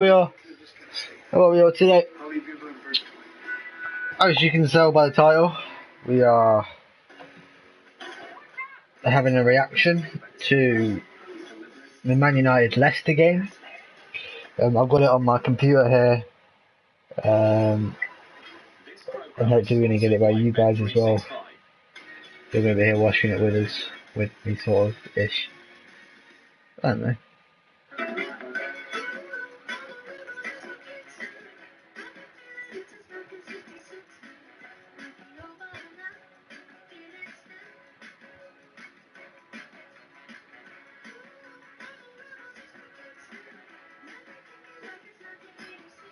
We are what we are today. As you can tell by the title, we are having a reaction to the Man United Leicester game. I've got it on my computer here, and hopefully we're going to get it by you guys as well. You're going to be here watching it with us, with me sort of ish. I don't know.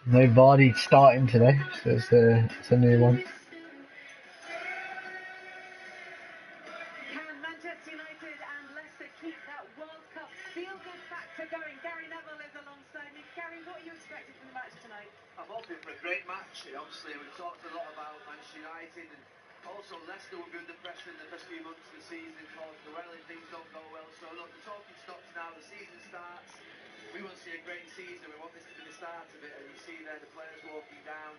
No Vardy starting today, so it's a new one. Can Manchester United and Leicester keep that World Cup feel-good factor going? Gary Neville is alongside me. Gary, what are you expecting from the match tonight? I'm hoping for a great match. Obviously, we've talked a lot about Manchester United, and also Leicester will be under pressure in the first few months of the season, caused the well if things don't go well. So look, the talking stops now. The season starts. We want to see a great season. We want this to be the start of it, and you see there the players walking down.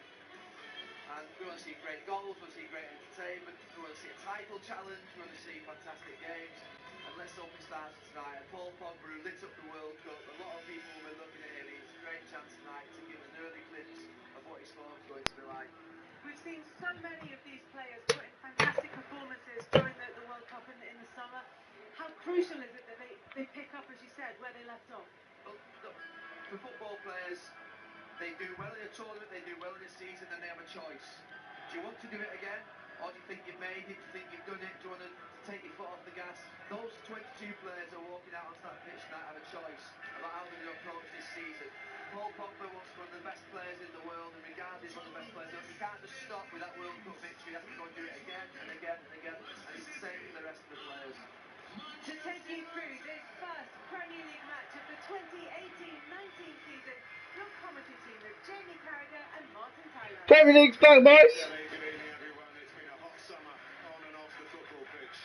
And we want to see great goals, we want to see great entertainment, we want to see a title challenge, we want to see fantastic games. And let's hope it starts tonight. And Paul Pogba, who lit up the World Cup, a lot of people will be looking at him. It's a great chance tonight to give an early glimpse of what his form's going to be like. We've seen so many of these players put in fantastic performances during the World Cup in the summer. How crucial is it that they pick up, as you said, where they left off? Well, look, for football players, they do well in a tournament, they do well in a season, then they have a choice. Do you want to do it again? Or do you think you've made it? Do you think you've done it? Do you want to take your foot off the gas? Those 22 players are walking out onto that pitch now have a choice about how they're going to approach this season. Paul Pogba wants one of the best players in the world, and regardless of one of the best players, he can't just stop with that World Cup victory. He has to go and do it again and again and again. And it's the same for the rest of the players. To take you through this first Premier League match of the 2018-19 season, your commentary team is Jamie Carragher and Martin Tyler. Premier League's back, boys! Good evening, everyone. It's been a hot summer on and off the football pitch.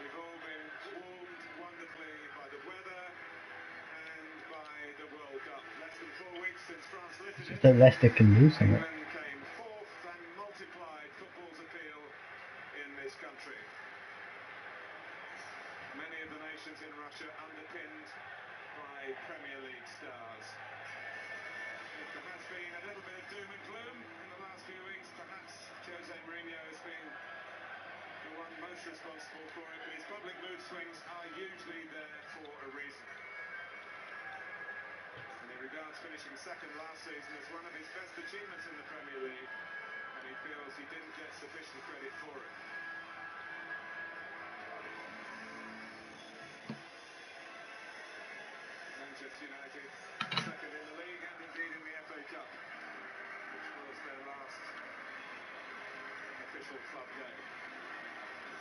We've all been warmed wonderfully by the weather and by the World Cup. Less than 4 weeks since France lifted it. That Leicester can do something. England came fourth and multiplied football's appeal in this country. Many of the nations in Russia underpinned by Premier League stars. There has been a little bit of doom and gloom in the last few weeks. Perhaps Jose Mourinho has been the one most responsible for it, but his public mood swings are usually there for a reason. And he regards finishing second last season as one of his best achievements in the Premier League, and he feels he didn't get sufficient credit for it. Manchester United, second in the league and indeed in the FA Cup, which was their last official club game.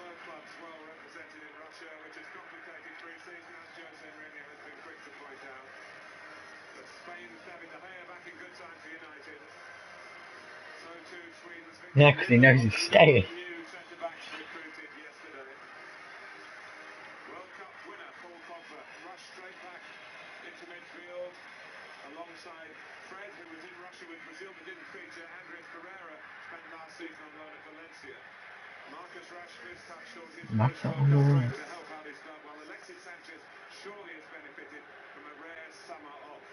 Both clubs well represented in Russia, which has complicated pre-season, as Jose Mourinho has been quick to point out. But Spain's David De Gea back in good time for United. So too Sweden's Victor. Yeah, because he knows he's staying. New centre-backs recruited yesterday. World Cup winner Paul Pogba rushed straight back into midfield alongside Fred, who was in Russia with Brazil but didn't feature. Andres Pereira spent last season on loan at Valencia. Marcus Rashford touched on his first World Cup to help out his club, while Alexis Sanchez surely has benefited from a rare summer off.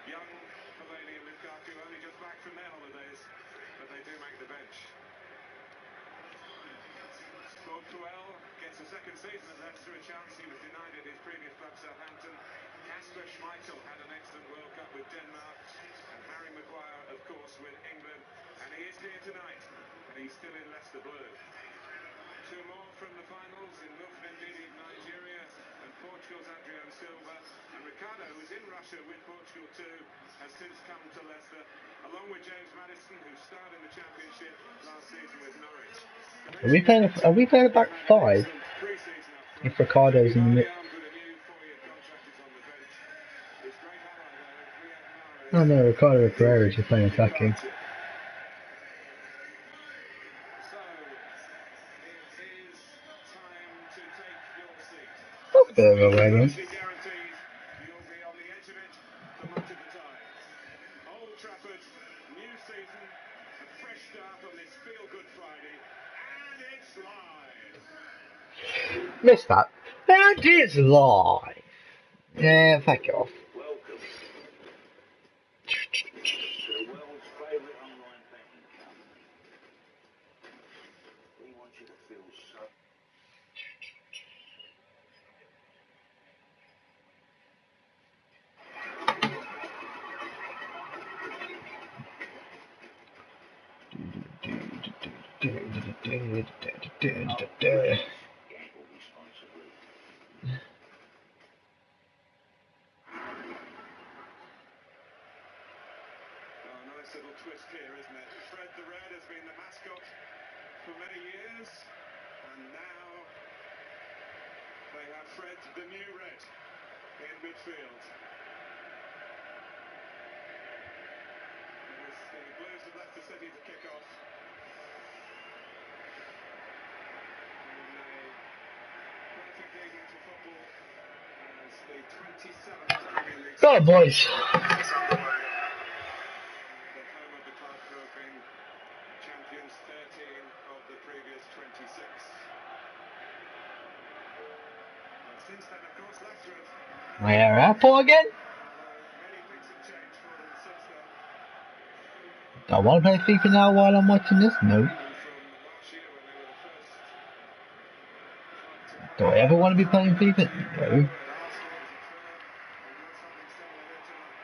Young Fellaini and Lukaku only just back from their holidays, but they do make the bench. Claude Puel gets a second season at Leicester, a chance he was denied at his previous club Southampton. Kasper Schmeichel had an excellent World Cup with Denmark, and Harry Maguire, of course, with England. And he is here tonight, and he's still in Leicester blue. Two more from the finals in Wilfred Ndidi of Nigeria and Portugal's Adriano Silva. And Ricardo, who was in Russia with Portugal too, has since come to Leicester, along with James Maddison, who starred in the Championship last season with Norwich. Are we playing a back five? If Ricardo's in the mid. Oh no, Ricardo Pereira is just playing attacking. That's a bit of a way, man. Trafford, new season, a fresh start on this feel-good Friday, and it's live. Missed that. And it's live. Yeah, fuck off. Welcome to the world's favourite online banking company. We want you to feel so... Gamble responsibly. Oh, nice little twist here, isn't it? Fred the Red has been the mascot for many years, and now they have Fred the New Red in midfield. It was the Blues of Leicester City to kick off. Perfect evening for football as the 27th Premier League Go on, boys. gets underway. The home of the club who have been champions 13 of the previous 26. And since then, of course, Leicester have Where Apple again? many things have changed for them since then. Do I want to play FIFA now while I'm watching this? No. From last year when they were the first club to Do I ever want to be playing FIFA? No. at Arsenal. Is it fair? We've got something similar here tonight.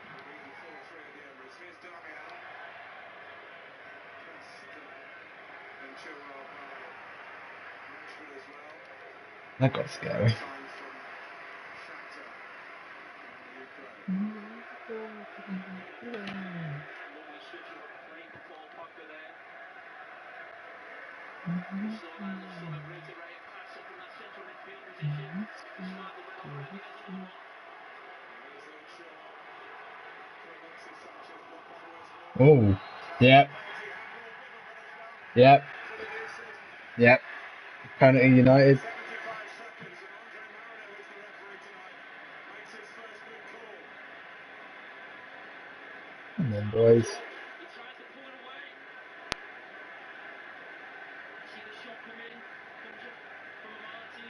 We'll be the full three at the Emirates. Here's Darmian. Pressed and Chilwell by Rashford as well. That got scary. Signs from Shakhtar in Ukraine. Lovely switch of play for Paul Pogba there. Slow down the sort of reiterate pass up in that central midfield position. Smart the ball already, there's another one. Here's Luke Shaw. For Alexis Sanchez, blocked by West Brom. Oh. Yep. Penalty handball given, but it's done Yep. for the new season. Yep. Penalty United. 75 seconds, and Andre Marino, who's the referee tonight, makes his first big call. Come on, boys. He tries to pull it away. See the shot come in. Comes up from Amarty.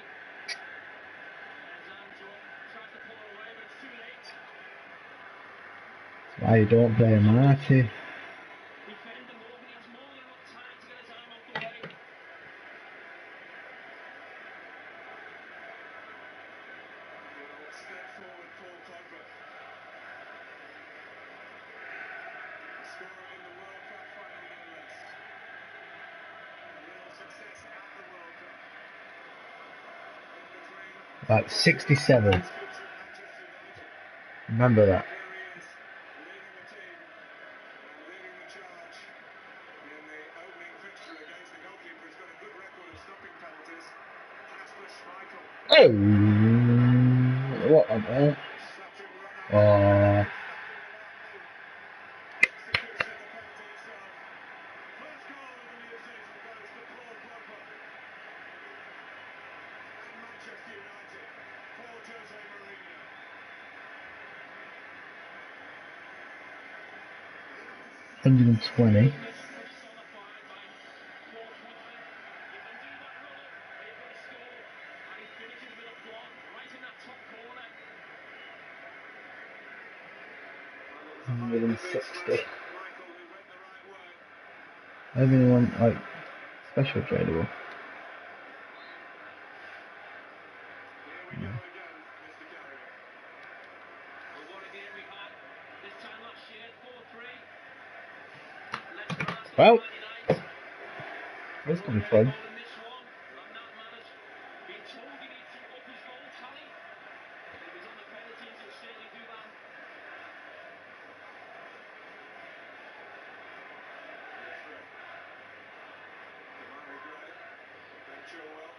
And hands up. Tries to pull it away, but it's too late. Why you don't play a Marty? Defender Morgan has more than enough time to get his arm out the way. Well, step forward, Paul Pogba. Scorer in the World Cup final, no less. A little success at the World Cup. In between About 67. Scoops at Manchester United. Remember that. Here he is, leading the team and leading the charge in the opening fixture against the goalkeeper who's got a good record of stopping penalties, Kasper Schmeichel. Oh. What on earth? Such a run Oh. out. Execution of the penalty itself. First goal of the new season goes to Paul Pogba. And Manchester United for Jose Mourinho. 120. Michael, 160. who went the right way. I really want like special tradable. Here we go again, Mr. Carragher. Well, what a game we had this time last year, 4-3. Leicester and Aston Well, Villa United. this could be fun. Goal in this one, and that man has been told he needs to up his goal tally. If he's on the penalties, he'll certainly do that. Demarai Gray, Ben Chilwell,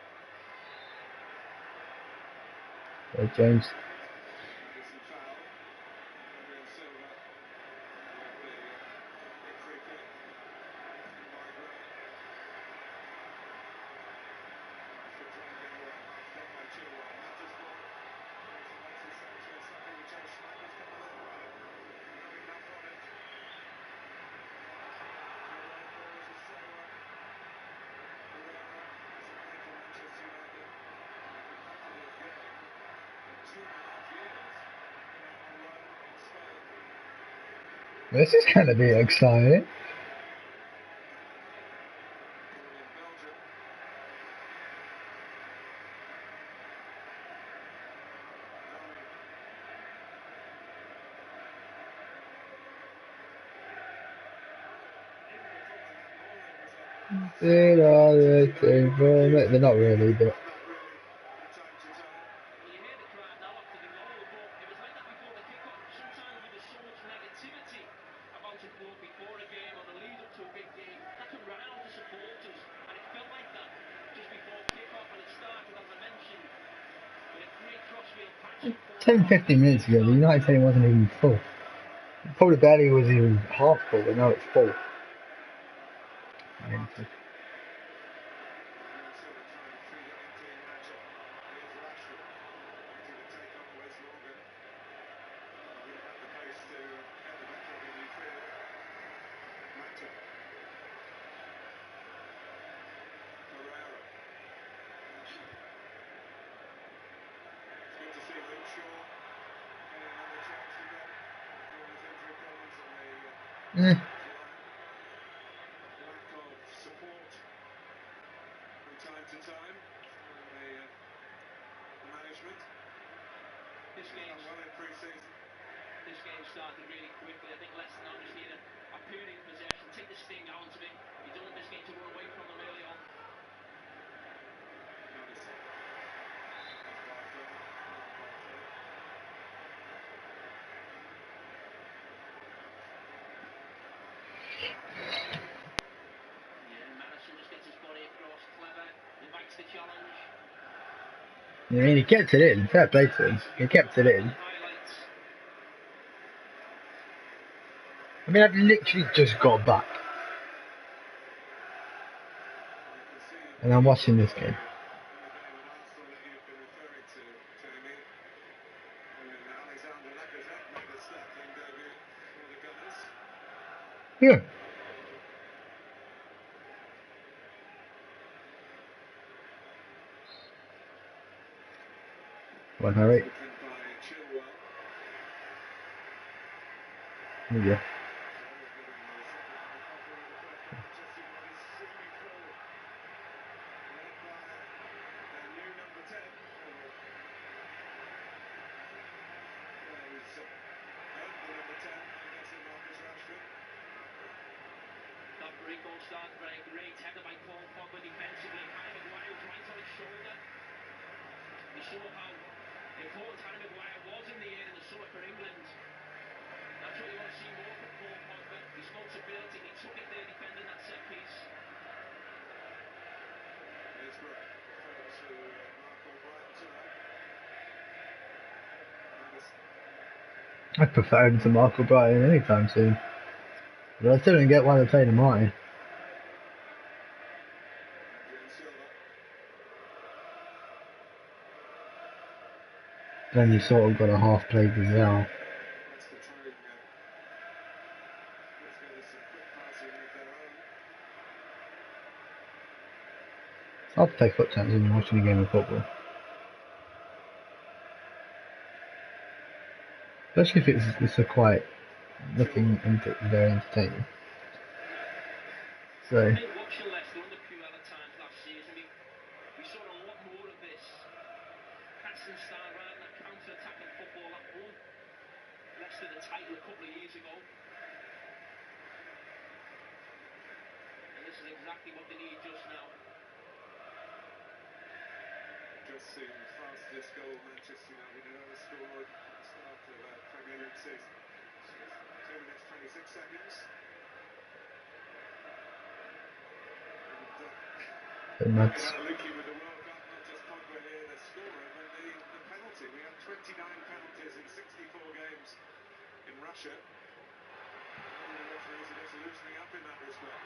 James. Madison Fowl, Adrian Silva, with the big free kick. Demarai Gray. Rashford trying to get away, blocked by Chilwell. Matches ball. Here's Alexis Sanchez, something which Schmeichel's come a little way. This is going to be exciting. Did all the thing for me. They're not really, but Well, you hear the crowd now after the goal, but it was like that before the kick-off. Sometimes when there's so much negativity about a club before a game or the lead-up to a big game, that can rile the supporters, and it felt like that just before kick-off, and it started, as I mentioned, with a great crossfield patch. 10, 15 minutes ago, the United Stadium wasn't even full. Probably barely was even half full, but now it's full. Lack of support from time to time from the management. This game, Done well in pre-season. this game started really quickly. I think Leicester now just need a period of possession, take the sting out of it. You don't want this game to run away from them early on. Yeah, Madison just gets his body across, clever, invites the challenge. I mean, he kept it in. Fair play to him. He kept it in. Highlights. I mean, I've literally just got back. And I'm watching this game. Yeah. One Harry. There you go. That break all started very great. Header by Paul Pogba defensively. Harry Maguire was right on his shoulder. We saw how important Harry Maguire was in the air in the summer for England. That's what you want to see more from Paul Pogba. Responsibility. He took it there defending that set piece. I prefer him to Marco Brian anytime soon. But I still don't get why they're playing him Martin. Then you sort of got a half-played Gazelle. I'll play foot taps when you're watching a game of football. Especially if it's a quiet, nothing very entertaining. So, I think watching Leicester under Puel at times last season, we saw a lot more of this passing style rather than that counter-attacking football that won Leicester the title a couple of years ago. And this is exactly what they need just now. Just seen the fastest goal Manchester United have ever scored at the start of a Premier League season. 2 minutes 26 seconds. and that's Lucky with the World Cup, not just Pogba here, the scorer, but the penalty. We have 29 penalties in 64 games in Russia. And the referees are just loosening up in that respect.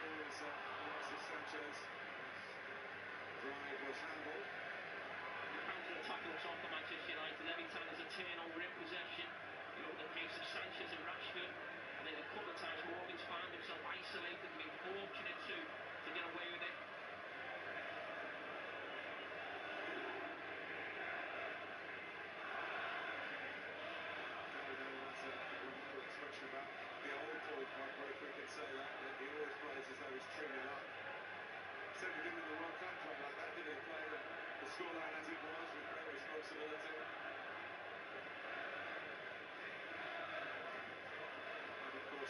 Here's Alexis Sanchez. Drive was handled. The counter-attack looks on for Manchester United. Every time there's a turnover in possession, you look at the pace of Sanchez and Rashford. I think a couple of times Morgan's found himself isolated and been fortunate to get away with it.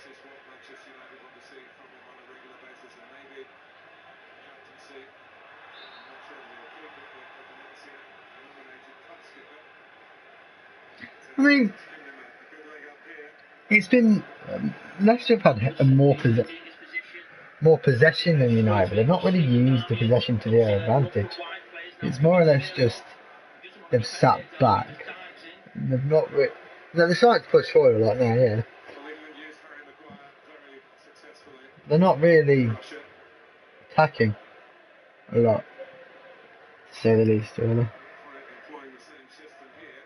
This is what Manchester United want to see from him on a regular basis, and maybe captaincy. I'm not sure that he'll keep it, but Valencia nominated club skipper. I mean, It's given him a good leg up here. it's been Leicester have had a more possession than United, but they've not really used the possession to their advantage. It's more or less just they've sat back. They've not they're starting to push forward a lot now, yeah. Well, England used Harry Maguire very successfully. They're not really Russia. attacking a lot, to say the least, really. Employing the same system here.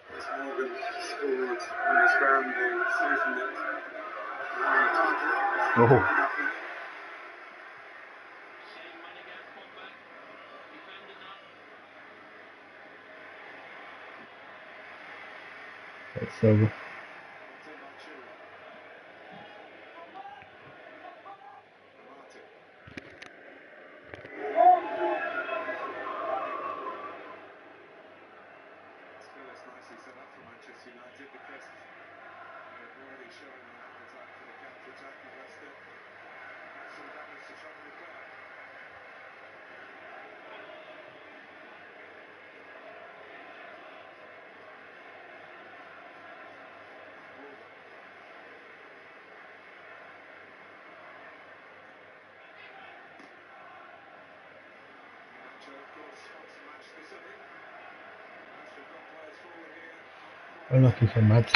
Chris Morgan scored on the scrambling, saving it. Oh, it's over. Nicely set up for Manchester United because they're already showing an appetite for the counter-attack, and Leicester have some damage to try and repair. Nacho, of course, wants to match this inning. We've got players forward here. Unlucky for Mads.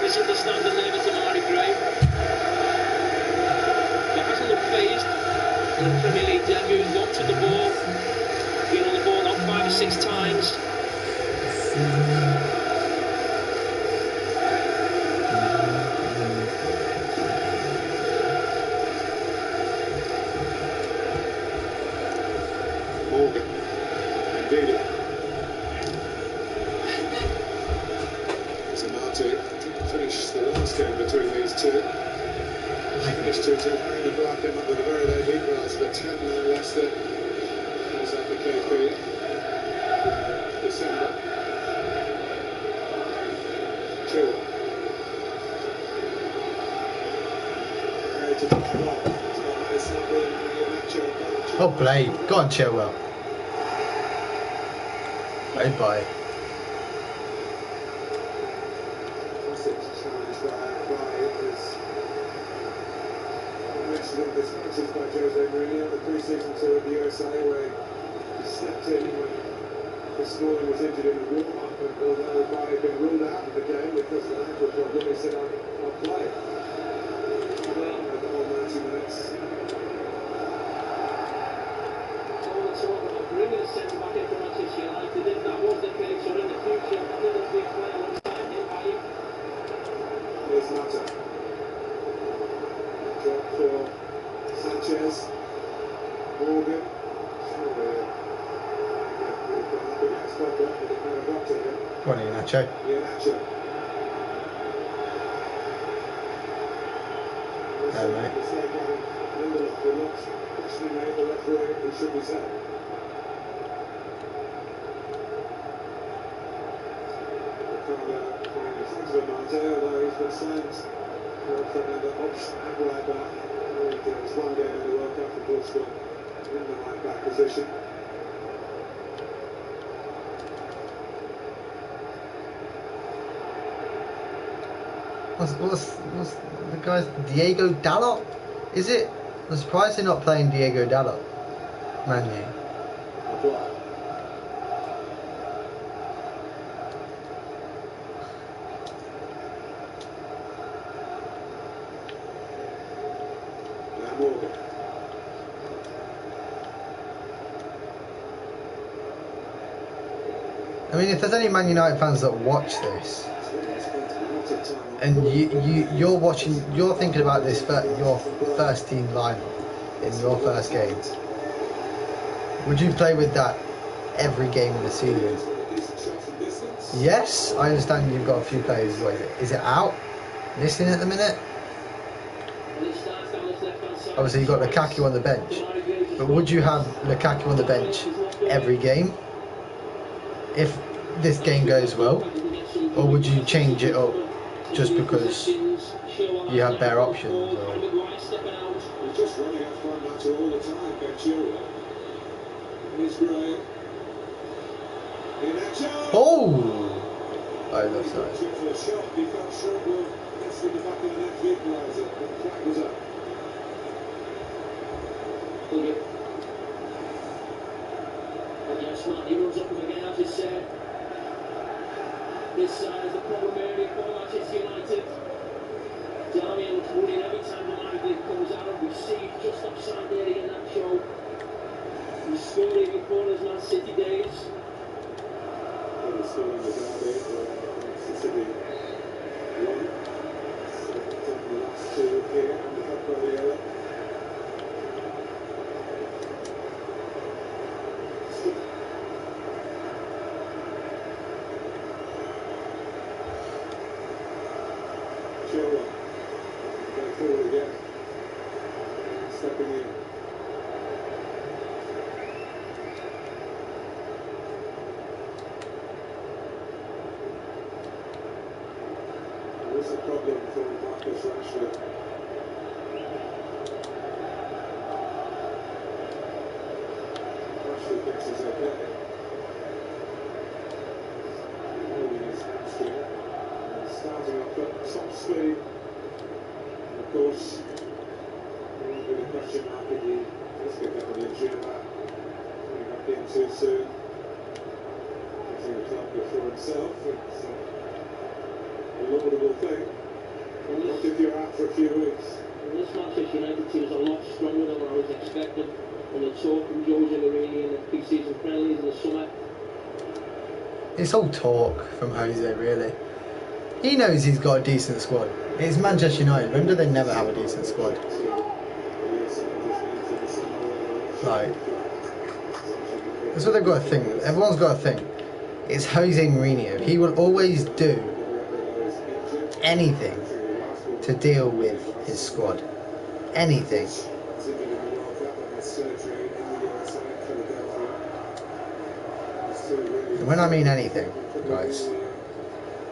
Misunderstand the name of Tamari Gray. He hasn't looked phased in the Premier League debut. He's gone to the ball, been on the ball now 5 or 6 times. Morgan, indeed. Zamate finished the last game between these two. Finished 2-2. The bar came up with a very low heat rise of a 10-9 Leicester. Was at the KP December. Chilwell. To top him up. It's not been Nacho. Oh, Blade. Go on, Chilwell. Played by. This by Jose Mourinho, the pre-season tour of the USA, where he stepped in when Chris Smalling was injured in the warm-up, and although Maguire had been ruled out of the game because of an ankle problem, he said, I'll play. Well, the whole 90 minutes. Bringing a centre back into Manchester United, if that was the case, or in the future, another big player alongside him, Here's Mata. Drop for Sanchez. Morgan. Go on, Nacho. Nacho. Go, mate. Questioning the referee, it should be said. Although he's been signed for another option at right back. There's one game in the World Cup for Portugal in the right back position. What's the guy's Diego Dalot? Is it? I'm surprised they're not playing Diego Dalot. Man, yeah. Morgan. I mean, if there's any Man United fans that watch this, and you're thinking about this your first team lineup in your first game, would you play with that every game of the season? Yes, I understand you've got a few players. What is it out? Missing at the minute? Obviously, you've got Lukaku on the bench. But would you have Lukaku on the bench every game if this game goes well? Or would you change it up just because you have better options? Or... He's just running up front matter all the time, Ben Chilwell. He's great. Oh! I love that. For a shot, he fell short with that's in the back of the net to equalise it. The flag was up. He runs up again, as you said. This is the problem area for Manchester United. Darmian looks worried every time the Madrid comes out. We see just upside there in that show. He scored even before his Man City days. He's still in the derby, Manchester City won. So it's on the last two here on the Cup Guardiola. Chilwell, going forward again, stepping in. There's a problem for Marcus Rashford. Rashford thinks he's okay. Holding his hamstring. Starting off at top speed. And of course, there won't be the question mark if he does pick up an injury about coming back in too soon. Getting the club before himself. It's a laudable thing. Not if you're out for a few weeks. This Manchester United team is a lot stronger than what I was expecting. From the talk from Jose Mourinho in the pre-season friendlies in the summer. It's all talk from Jose, really. He knows he's got a decent squad. It's Manchester United. When do they never have a decent squad? Like, that's what they've got to think. Everyone's got to think. It's Jose Mourinho. He will always do anything to deal with his squad. Anything. And when I mean anything, guys,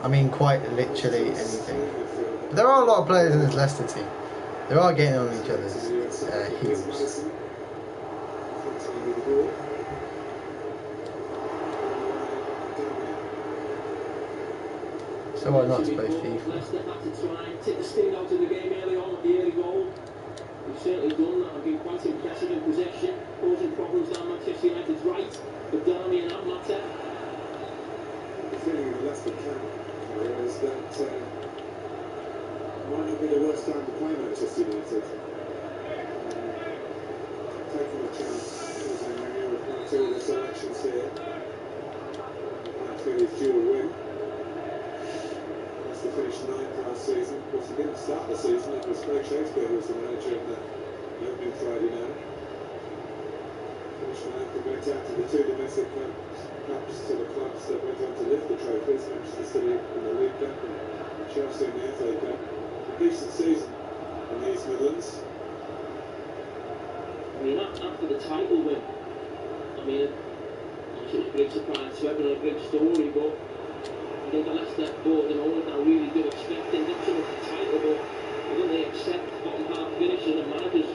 I mean quite literally anything. But there are a lot of players in this Leicester team. They are getting on each other's heels. So why not to play FIFA? Leicester had to try and take the sting out of the game early on with the early goal. We've certainly done that and been quite impressive in possession, causing problems down Manchester United's right. But Darmian and Mata. The feeling in the Leicester camp is that might not be the worst time to play Manchester United. Taking a chance, Jose Mourinho with one or two of the selections here. I feel he's due a win. Leicester finished 9th last season. Of course, he didn't start the season. It was Craig Shakespeare who was the manager in the opening Friday night. Finished 9th and went out to the two domestic cups to the clubs that went on to lift the trophies, Manchester City in the League Cup and Chelsea in the FA Cup. A decent season in the East Midlands. I mean, after the title win, I mean, obviously it was a great surprise to everyone, a great story, but I think the Leicester board and owners now really do expect it, not so much the title, but I think they accept bottom half finishes and managers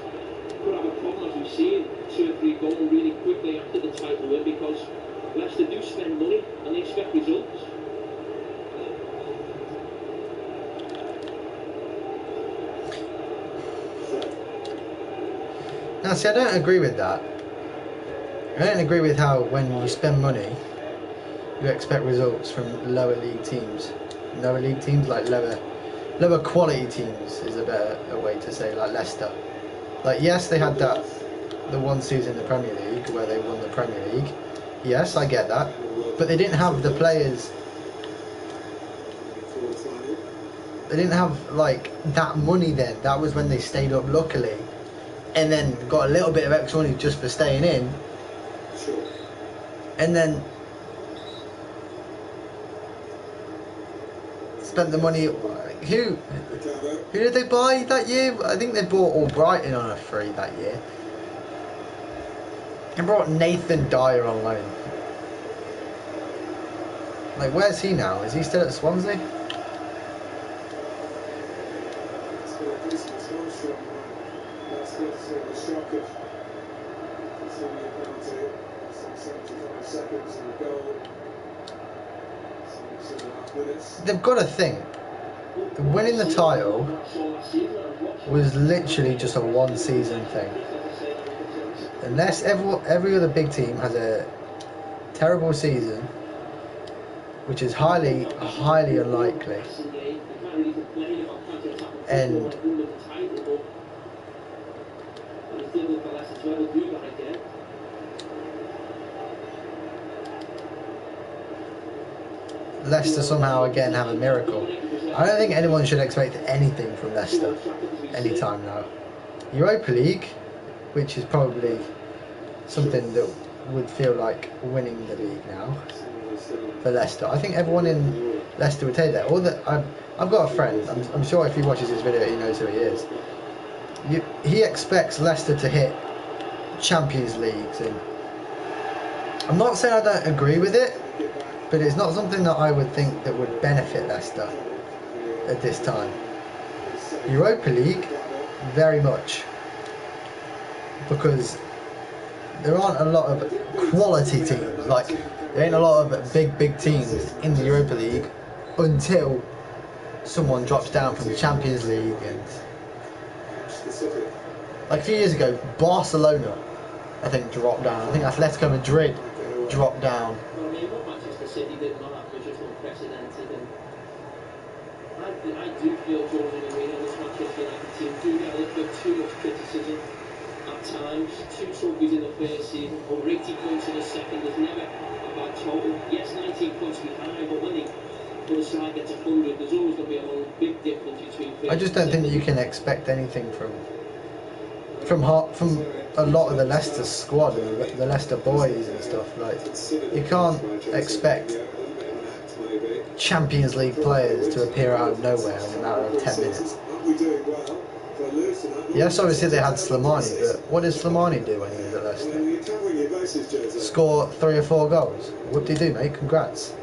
could have a problem, as we've seen, 2 or 3 going really quickly after the title win, because Leicester do spend money and they expect results. Now, see, I don't agree with that. I don't agree with how when you spend money, you expect results from lower league teams. Lower league teams, like lower quality teams, is a better way to say, like Leicester. Like, yes, they had the one season in the Premier League where they won the Premier League. Yes, I get that. But they didn't have the players. They didn't have, like, that money then. That was when they stayed up, luckily. And then got a little bit of extra money just for staying in. And then spent the money. Who did they buy that year? I think they bought Albrighton on a free that year. They brought Nathan Dyer on loan. Like, where's he now? Is he still at Swansea? It's been a decent response from Leicester. The shock of sending a penalty. Some 75 seconds and a goal. Some 2.5 minutes. They've got to think. Winning the title was literally just a one-season thing. Unless every other big team has a terrible season, which is highly unlikely, and Leicester somehow again have a miracle. I don't think anyone should expect anything from Leicester anytime now. Europa League, which is probably something that would feel like winning the league now for Leicester. I think everyone in Leicester would take that. I've got a friend, I'm sure if he watches this video he knows who he is. He expects Leicester to hit Champions Leagues, and I'm not saying I don't agree with it, but it's not something that I would think that would benefit Leicester at this time. Europa League, very much, because there aren't a lot of quality teams. Like, there ain't a lot of big teams in the Europa League until someone drops down from the Champions League. And like a few years ago, Barcelona, I think, dropped down. I think Atletico Madrid dropped down. City did not have much of unprecedented, and I do feel Jordan Arena, this Manchester United team, do get a little bit too much criticism at times. 2 trophies in the first season, over 80 points in the second. There's never a bad total. Yes, 19 points behind, but when the side gets 100, there's always going to be a big difference between. I just don't think that you can expect anything from a lot of the Leicester squad and the Leicester boys and stuff. Like, you can't expect Champions League players to appear out of nowhere in a matter of 10 minutes. Yes, obviously they had Slimani, but what did Slimani do when he was at Leicester? Score 3 or 4 goals. What did he do, mate? Congrats.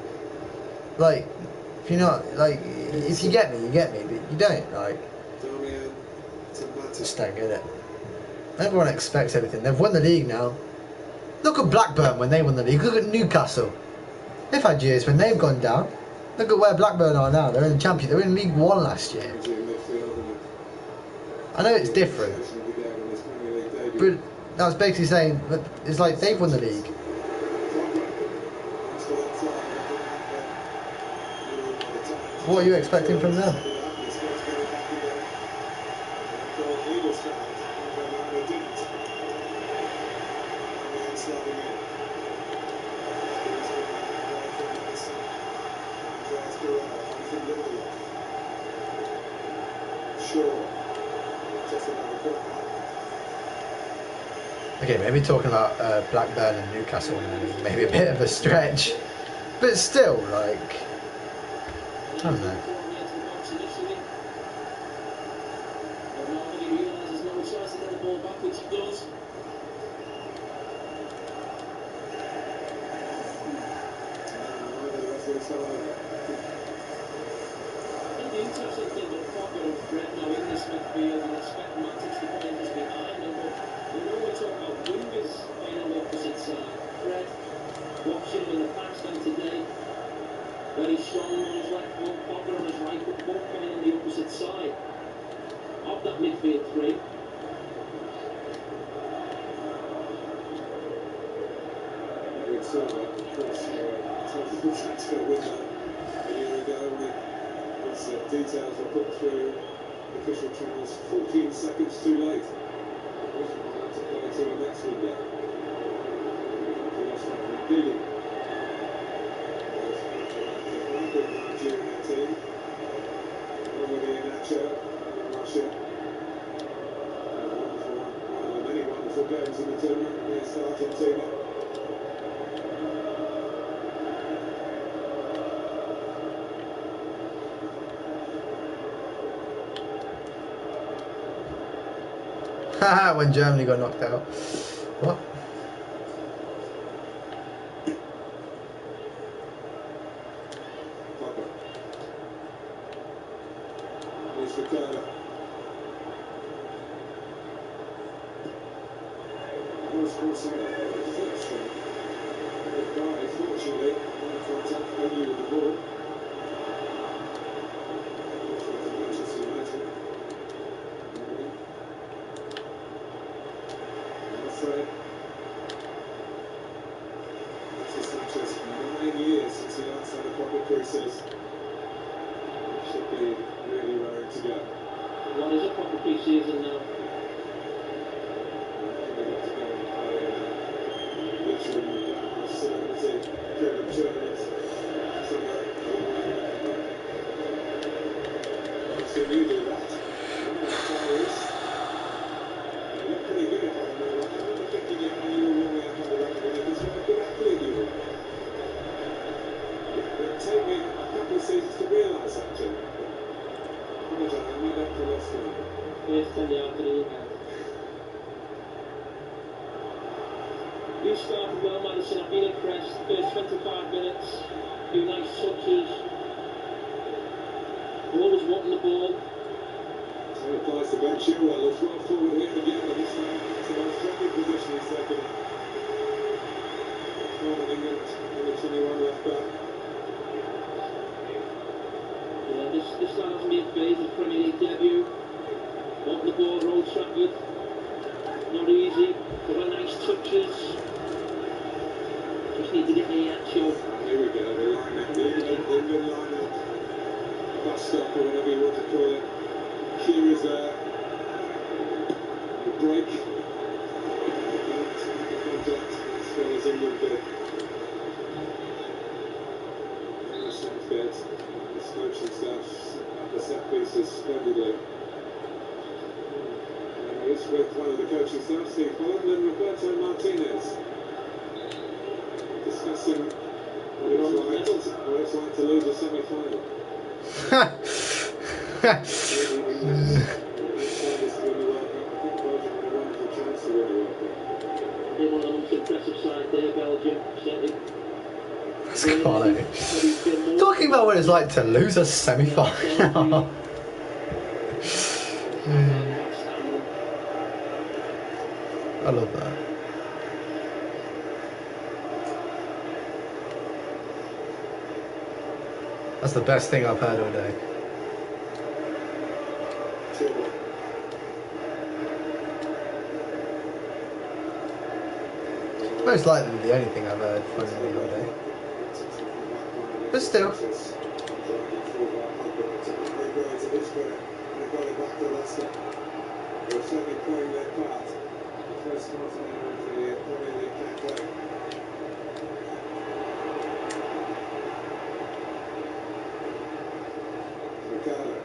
Like, if you're not, like, if you get me, you get me, but you don't, like, just don't get it. Everyone expects everything. They've won the league now. Look at Blackburn when they won the league. Look at Newcastle. They've had years when they've gone down. Look at where Blackburn are now. They're in the Champions. They were in League One last year. I know it's different, but that's basically saying that it's like they've won the league. What are you expecting from them? Okay, maybe talking about Blackburn and Newcastle maybe a bit of a stretch, but still, like, I don't know. The interesting thing with Fogger and Fred now in this midfield, and expect Matic to play just behind them, but we know we're talking about wingers playing on the opposite side. Fred, watching him in the past and today, very strong on his left foot, Fogger on his right foot, both playing on the opposite side of that midfield three. David Silva, of course, total transfer window a year ago. With details were put through the official channels 14 seconds too late. It wasn't allowed to play until the next window. He lost out on Billy. Good manager in their team. Already in Nacho in Russia. One of the many wonderful games in the tournament against Argentina. Haha, when Germany got knocked out. What? Papa. Here's Ricardo. Was crossing the first one. But Guy, fortunately, in contact only with the ball. Manchester United. I'm afraid. Alexis Sanchez, 9 years since he last had a proper pre-season. Should be really raring to go. What is a proper pre-season now? They got to go and play veteran celebrity Kevin Jones. So you do that. You look pretty good if I remember. I remember thinking you were warming up on the right because what a good athlete you were. It'll take me a couple of seasons to realise that, Jim. I made up for lost time. First 10 yards of the weekend. You started well, Madison. I've been impressed. First 25 minutes, few nice touches. Always wanting the ball. So it applies to Ben Chilwell. Looks well forward here again, but this time it's a nice friendly position he's taken. Northern England, number 21 left back. Yeah, this lad hasn't been phased his Premier League debut. Wanting the ball, Old Trafford. Not easy. Couple of nice touches. Just need to get the actual. Here we go, the line-up, the England line-up. Bust up or whatever you want to call it. Here is a break. Contact as well as England did. And the Southgate, this coaching staff at the set pieces splendidly. And he's with one of the coaching staff, Steve Holland and Roberto Martinez. Discussing what it's like to lose a semi-final. They're one of the most impressive sides there, Belgium. Certainly. That's quality. Talking about what it's like to lose a semi-final. I love that. That's the best thing I've heard all day. Most likely the only thing I've heard from him all day. But still. They're certainly playing their part. The first continent of the Premier League campaign. Ricardo.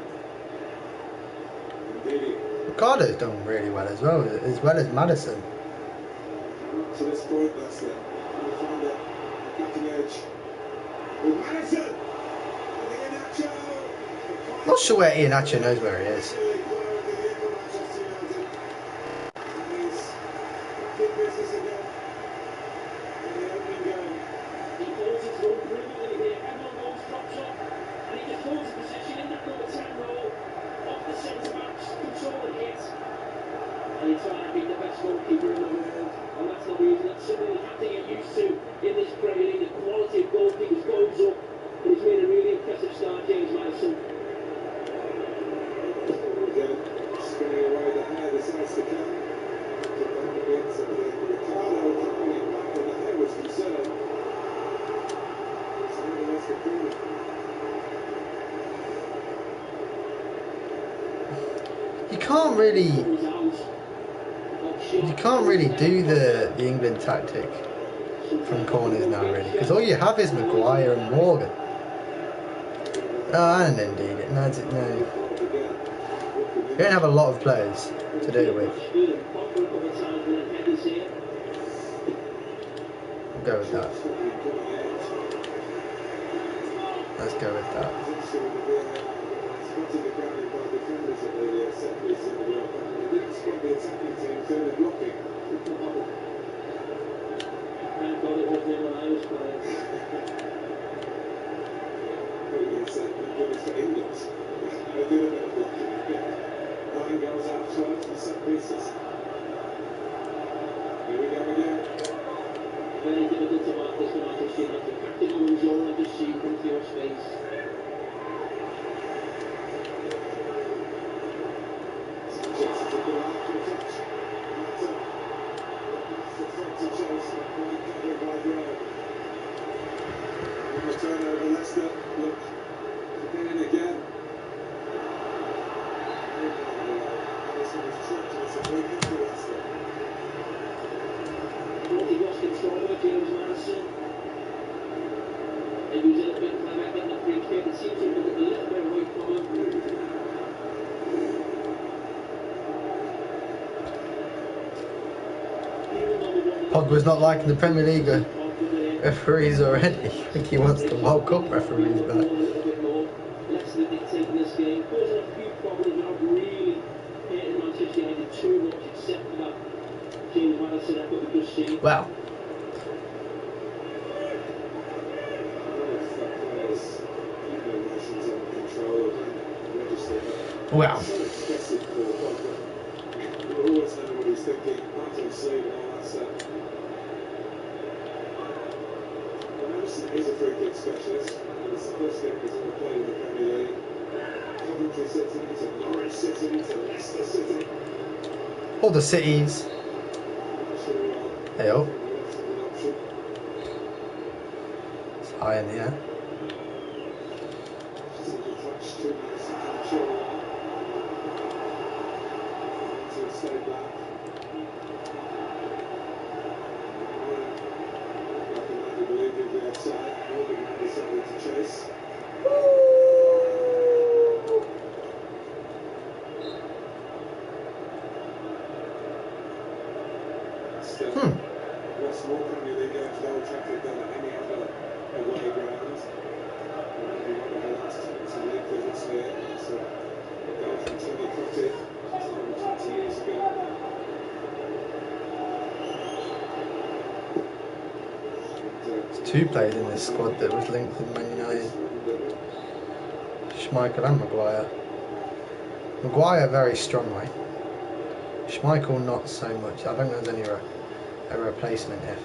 Indeed. Ricardo's done really well as well as Madison. To this point, that's it. We find it cutting edge. With Madison! And Iheanacho! Not sure where Iheanacho knows where he is. You can't really do the England tactic from corners now, really, because all you have is Maguire and Morgan. Oh, and indeed, no. You don't have a lot of players to do it with. We'll go with that. Let's go with that. spotted the grounding by defenders at the set piece in the World Cup, and they didn't spot the attacking team doing the blocking. Thank God it wasn't anyone I was playing. Putting his goodness to England. They did a bit of blocking. Ryan goes out first for set pieces. Here we go again. Very difficult to mark this for Manchester United. Captain on zone and just see you come to your space. Sanchez to go after a touch. Mata. The front to chase. Quite covered by Gray. One more turnover. Leicester look to get in again. Alisson was tripped and it's a free kick for Leicester. Thought he lost control of James Maddison. Maybe he was a little bit clever getting the free kick. It seems to have been a little bit away from him. Pogba's not liking the Premier League referees already. I think he wants the World Cup referees back. Leicester dictating this game, causing a few problems, not really hitting Manchester United too much, except for that James Maddison effort we just seen. Wow. Wow. So excessive for Pogba. You always know what he's thinking. Martin sleeve and all that stuff. Maddison is a free kick specialist, and it's the first game he's ever played in the Premier League. Coventry City to Norwich City to Leicester City. All the cities. Hey oh. It's high in the air. Lost more Premier League games at Old Trafford than at any other away ground. Maybe one of the last 20 league visits here. It's a goal from Tony Cottee just over 20 years ago. There's two players in this squad that was linked with Man United. Schmeichel and Maguire. Maguire very strongly. Schmeichel not so much. I don't think there's any a replacement if.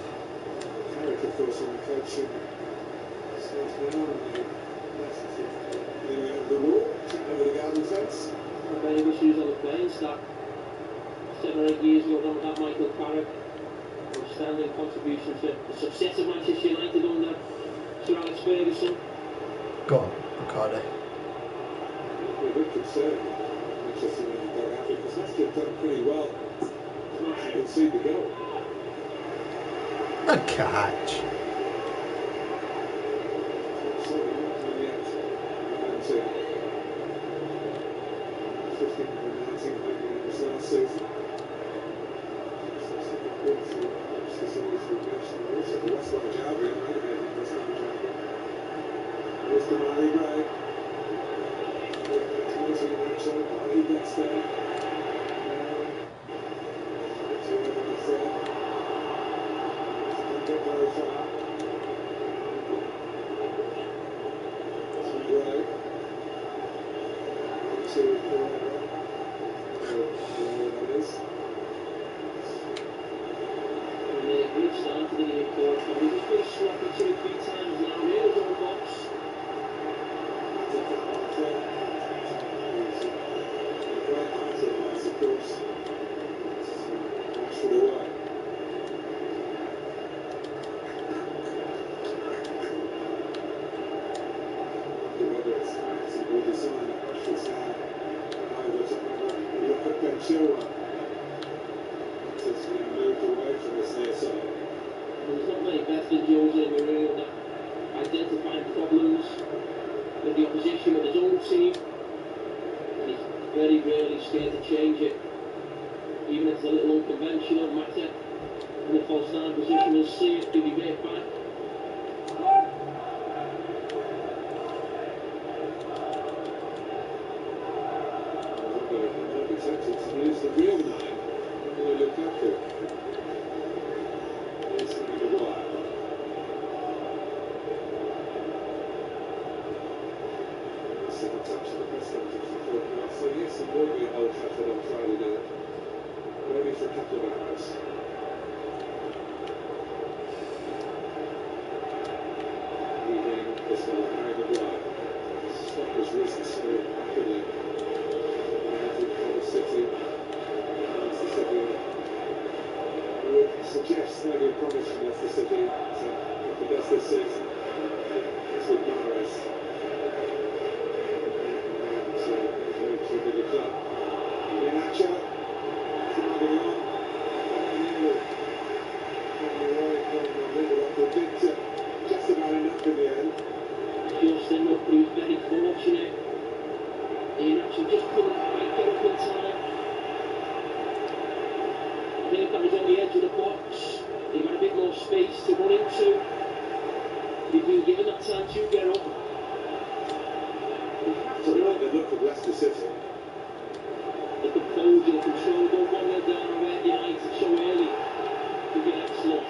Carrick, of course, on the coaching staff now, and the wall, over the garden fence. Very issues on the playing staff. 7 or 8 years ago, when that Michael Carrick, outstanding contribution to the success of Manchester United under Sir Alex Ferguson. Go on, Ricardo. We're a bit concerned Manchester United got out because Leicester have done pretty well to not actually concede the goal. A catch. There's not many best in Jose Mourinho that identifying problems with the opposition, with his own team, and he's very rarely scared to change it, even if it's a little unconventional matter. In the false start position, we'll see it. Do we get back? to use the real name, Romelu Lukaku. Here's Harry Maguire. Second touch of the press conference before coming off. So yes, it will be at Old Trafford on Friday night. Maybe for a couple of hours. Leading this one, Harry Maguire. Stock was risen so rapidly. City. Leicester City would suggest maybe a promise from Leicester City to get the best this season. This with Mahrez. So he's moved to a bigger club. Iheanacho. Driving on. Just about enough in the end. Just enough, but he was very fortunate. Iheanacho just couldn't quite get up in time. I think that was on the edge of the box. He had a bit more space to run into. He'd been given that time to get up. So they like the look of Leicester City. The composure, the control, don't want to down away at United so early. Would be excellent.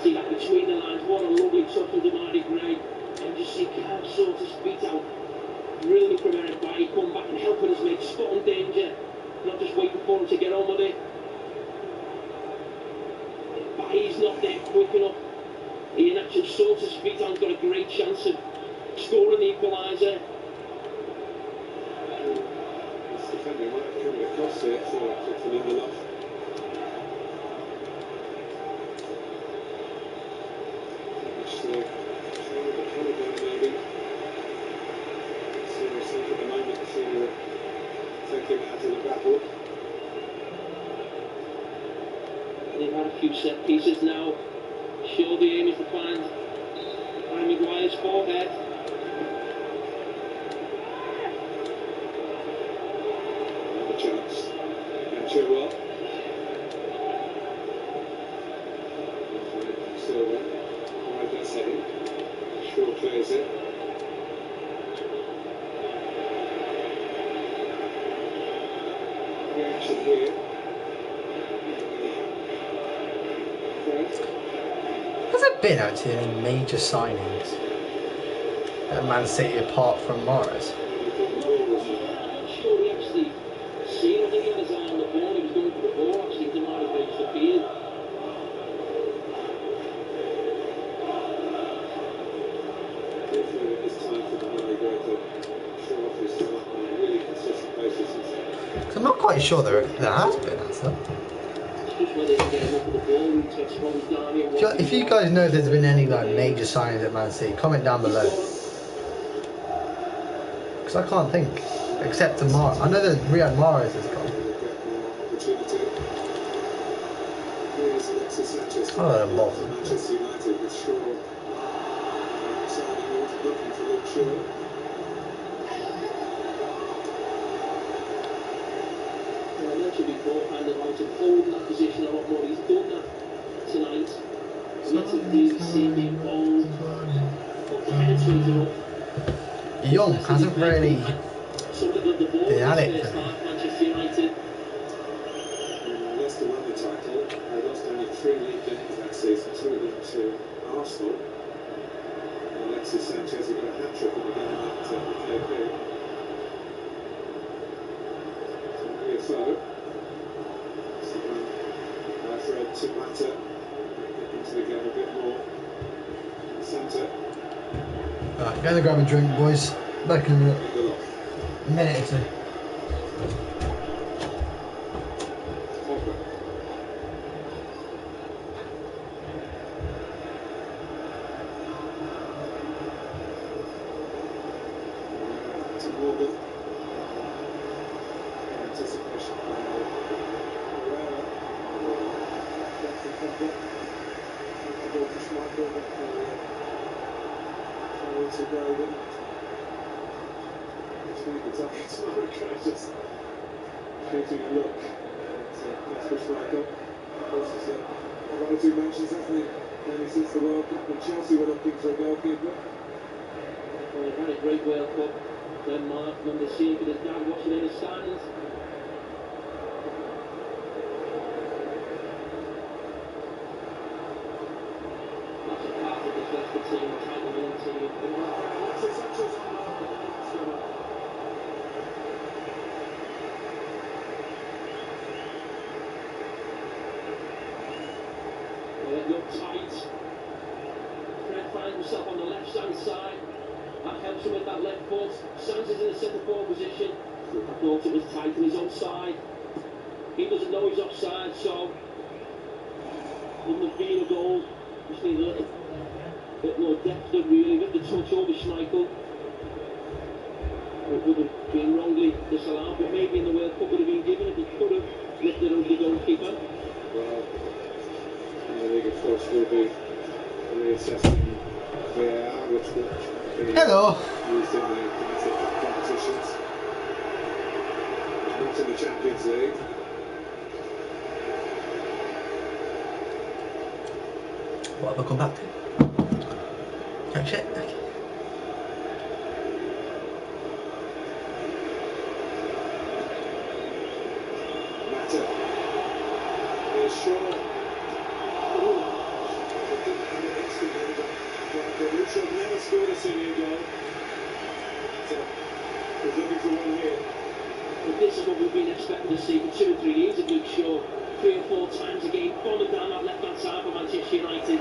See that between the lines, what a lovely touch of Demarai Gray. And just see Cal sort his feet out. Really from Eric Bailly, come back and helping his mate, spotting danger. Not just waiting for him to get on with it. Bailly's not there quick enough. Iheanacho sorts his feet out, got a great chance of scoring the equaliser. This defender might have come across there for Lindelof. Maybe. Seriously at the moment to take him out of the battle. They've had a few set pieces now. Sure, the aim is to find Harry Maguire's forehead. Another chance. And Chilwell. Silva. Right, that's heading. Shaw clears it. Reaction here. Has there been actually any major signings at Man City apart from Mahrez? I'm not sure he actually seen. I think he had his eye on the ball. He was going for the ball. Actually, Demarai reached the field. Hopefully it's time for Demarai Gray to show off his talent on a really consistent basis. 'Cause I'm not quite sure there has been, has there? Just where they can get him up with the ball. He gets exposed down here. If you guys know if there's been any like major signings at Man City, comment down below. Because I can't think, except for Mahrez. I know that Riyad Mahrez has gone. Here's Alexis Sanchez. Oh, that boss. Manchester United with Shaw signing on, looking for Luke Shaw. I mentioned beforehand about him holding that position a lot more. He's done that tonight. Lots of these seeing him bold, but penetrating up. Young hasn't really Something of the ball been at it. Manchester United. Leicester won the title. They lost only 3 league games that season, 2 of them to Arsenal. And Alexis Sanchez got a hat-trick in the game at KP. So Riafo. Fred to Mata. Into the game a bit more. Santa. Right, go to grab a drink, boys. Back in a minute. Lindelof. A minute or two. Pogba. To Morgan. Anticipation by Herrera. Back to Pogba. The ball for Schmeichel, but trying to go with it. It's up to Marco, just shooting a look at Kasper Schmeichel. Of course, he's had one or two mentions, hasn't he? Only since the World Cup when Chelsea were looking for a goalkeeper. Well, they've had a great World Cup. Denmark, number 6, with his dad watching in the stands. That's a part of this Leicester team, the title winning team. Well, it looked tight. Fred finds himself on the left-hand side. That helps him with that left foot. Sands is in the centre forward position. I thought it was tight and he's offside. He doesn't know he's offside, so wouldn't have been a goal. Just need a little bit more depth than really with the touch over Schmeichel. It would have been wrongly disallowed, but maybe in the World Cup would have been given if he could have lifted over the goalkeeper. Well, the league of course will be reassessing VAR, which will be Hello. used in the domestic competitions, not in the Champions League. What have I come back to? Catch it? Mata is Shaw. Oh, they didn't have an instant lead, but Lucho never scored a senior goal. So, he's looking for one here. But this is what we've been expecting to see for 2 or 3 years of Luke Shaw. 3 or 4 times a game, bombing down that left-hand side for Manchester United.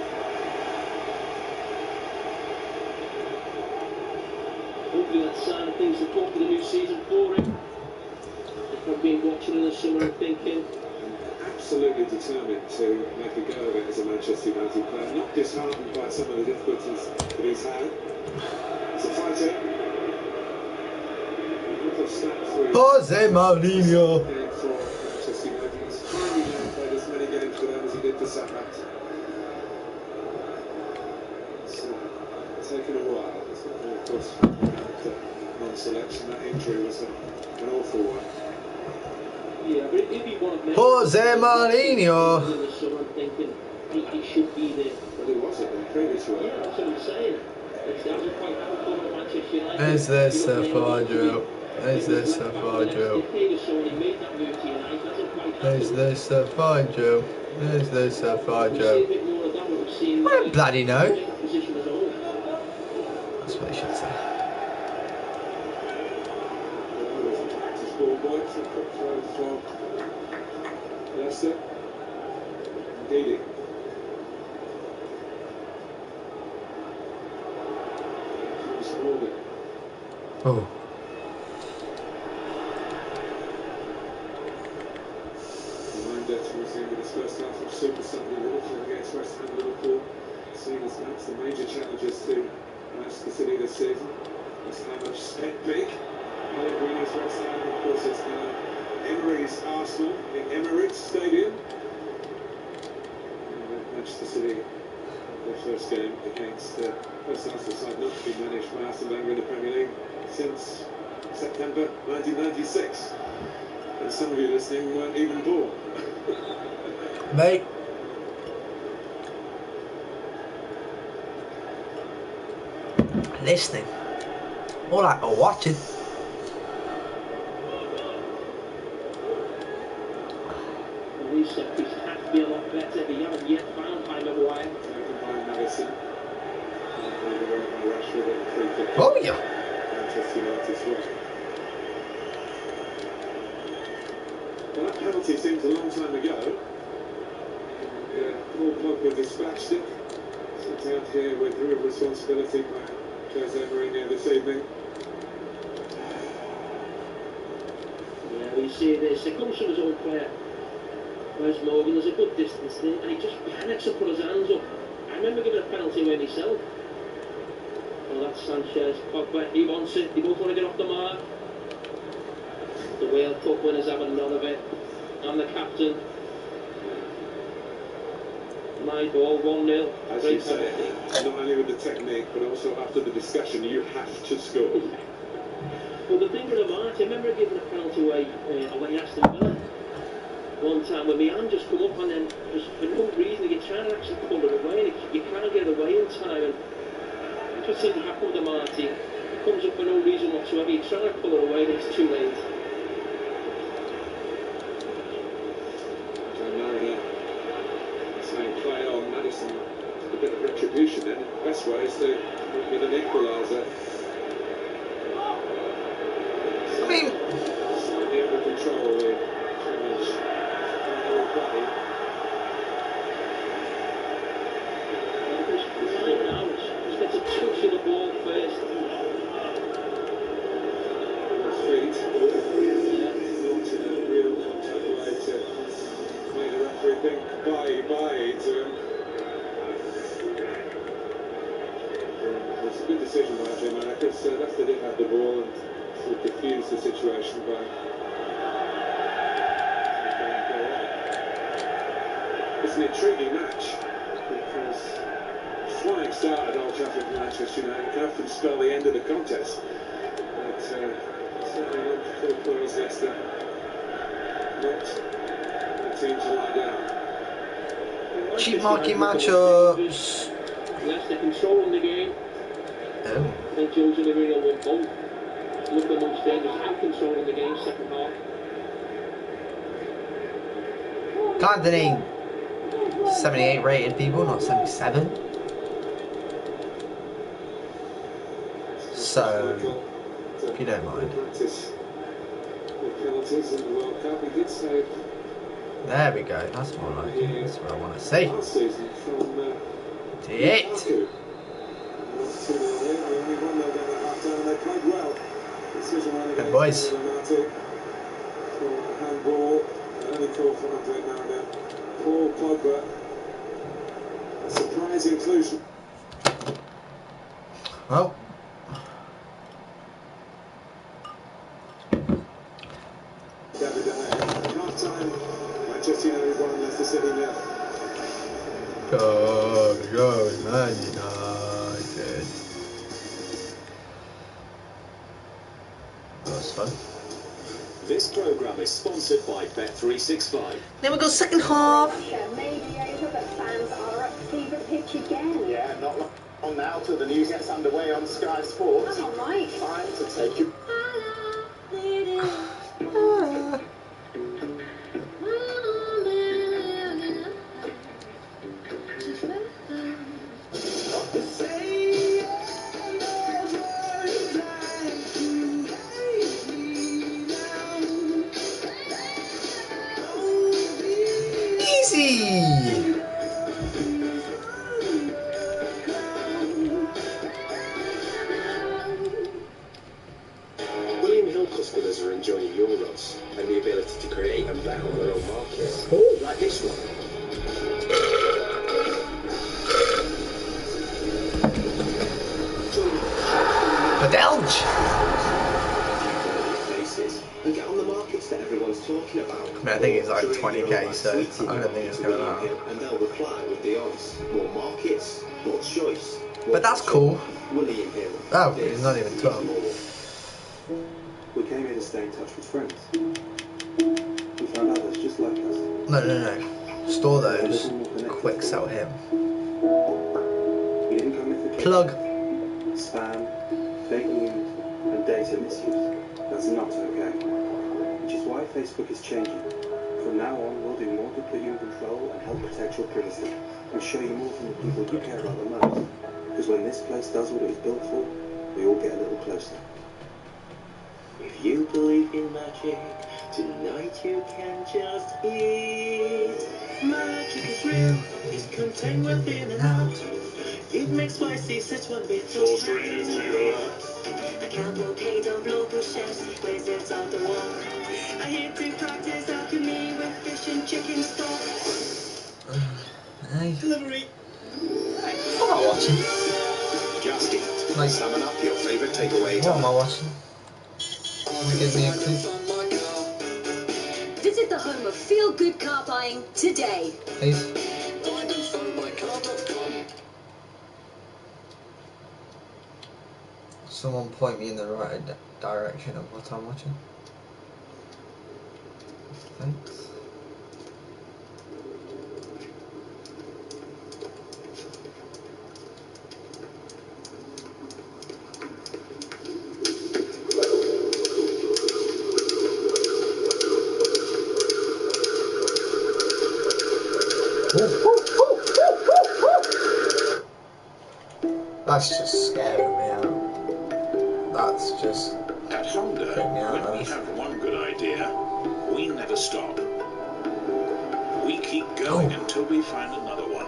Hopefully that's a sign of things to come for the new season for him. I've been watching in the summer and thinking. Absolutely determined to make a go of it as a Manchester United player, not disheartened by some of the difficulties that he's had. It's a fighter. Jose Mourinho. For Manchester United, he's finally now played as many games for them as he did for Southampton. It's taken a while. And of course, the non-selection, that injury was an awful one. Yeah, but it'd be one of many. Jose Mourinho. In the summer and thinking he should be there. Well, he wasn't in the previous Yeah, one. that's what I'm saying. It doesn't quite have a goal at Manchester United. Is this a Fadro? Is this a Fadro? Is this a Fadro? Is this a Fadro? I don't bloody know. That's what I should say. Practice ball boy, so quick throw from Leicester. Didi. Oh. Reminder to resume with his first half of Super Sunday Liverpool against West Ham Liverpool. Seen as perhaps the major challenges to Manchester City this season. West Ham have spent big. Pellegrini's West Ham, of course, it's now Emery's Arsenal in Emirates Stadium. Manchester City, their first game against the first Arsenal side not to be managed by Arsene Wenger in the Premier League since September 1996. And some of you listening weren't even born. Mate. Listening. More like watching. These set pieces have to be a lot better, but you haven't yet found Harry Maguire. Madison. Oh yeah. Manchester United's watch. Well, that penalty seems a long time ago. Paul Pogba dispatched it. Sent out here with real responsibility by Jose Mourinho this evening. Yeah, we see this. It comes from his own player. Where's Morgan? There's a good distance there, and he just panics and put his hands up. I remember giving a penalty away myself. Well, that's Sanchez. Pogba, he wants it. They both want to get off the mark. The World Cup winners having none of it. I'm the captain. My ball, 1-0. As you say, not only with the technique, but also after the discussion, you have to score. Well, the thing with the march, I remember giving a penalty away at Aston Villa. One time when my hand just come up and then just for no reason you try to actually pull it away and you can't get it away in time, and that's what seemed to happen to Marty. comes up for no reason whatsoever. You try and pull it away, and it's too late. Saying play on Madison, a bit of retribution then. The best way is to get an equaliser. I mean, Slightly under control the challenge. Just gets a touch of the ball first. Feet. Not in a real contact way to make the referee think bye to him. It's a good decision by Jim Marcus. Leicester did have the ball and sort of diffused the situation by. It's an intriguing match because flying start at Old Trafford for Manchester United can often spell the end of the contest. But certainly not full close Leicester. Not the team to lie down. cheap market matchups. Leicester controlling the game. Oh. And Joe delivering on one goal. Look at the most dangerous and controlling the game second half. Anthony, 78 rated people, not 77. So, if you don't mind. Practice the penalties in the World Cup. He did save There we go, that's more like it. That's what I want to see. last season from It. Lukaku. Not 2-0 here, they only won their game at half-time and they played well. Decision line Good against boys. Renati for handball. Only call for Andre now and then. Paul Pogba. A surprise inclusion. Well, David De Gea. Half-time, Manchester United 1, Leicester City 0. go, Man United. That was fun. This programme is sponsored by Bet365. Then we go second half. May be over, but fans are at fever pitch again. Yeah, not long now till the news gets underway on Sky Sports. That's all right. Time to take you. Easy. William Hill customers are enjoying Euros and the ability to create and bet on their own markets. Like this one. Padelge. Faces and get on the markets that everyone's talking about. I mean, I think it's like 20k, so I don't think it's going to matter. And they'll reply with the odds. More markets, more choice. But that's cool. William Hill. Oh, it's not even 12. We came here to stay in touch with friends. We found others just like us. No. Store those. Quick sell him. We didn't come here for Plug. spam, fake news, and data misuse. That's not okay. Which is why Facebook is changing. From now on, we'll do more to put you in control and help protect your privacy, and show you more from the people you care about the most. Because when this place does what it was built for, we all get a little closer. If you believe in magic, tonight you can just eat. Magic is real, it's contained within and out. It makes spicy such one bit so strange. I can't locate on local chefs, wizards of the walk. I hate to practice alchemy with fish and chicken stock. Delivery. What am I watching? Just eat. Like, Summon up your favourite takeaway. what am I watching? Give me a clue. Visit the home of feel-good car buying today. Please. Someone point me in the right direction of what I'm watching. Thanks. That's just scaring me out. That's just... At Honda, when we have one good idea, we never stop. We keep going until we find another one.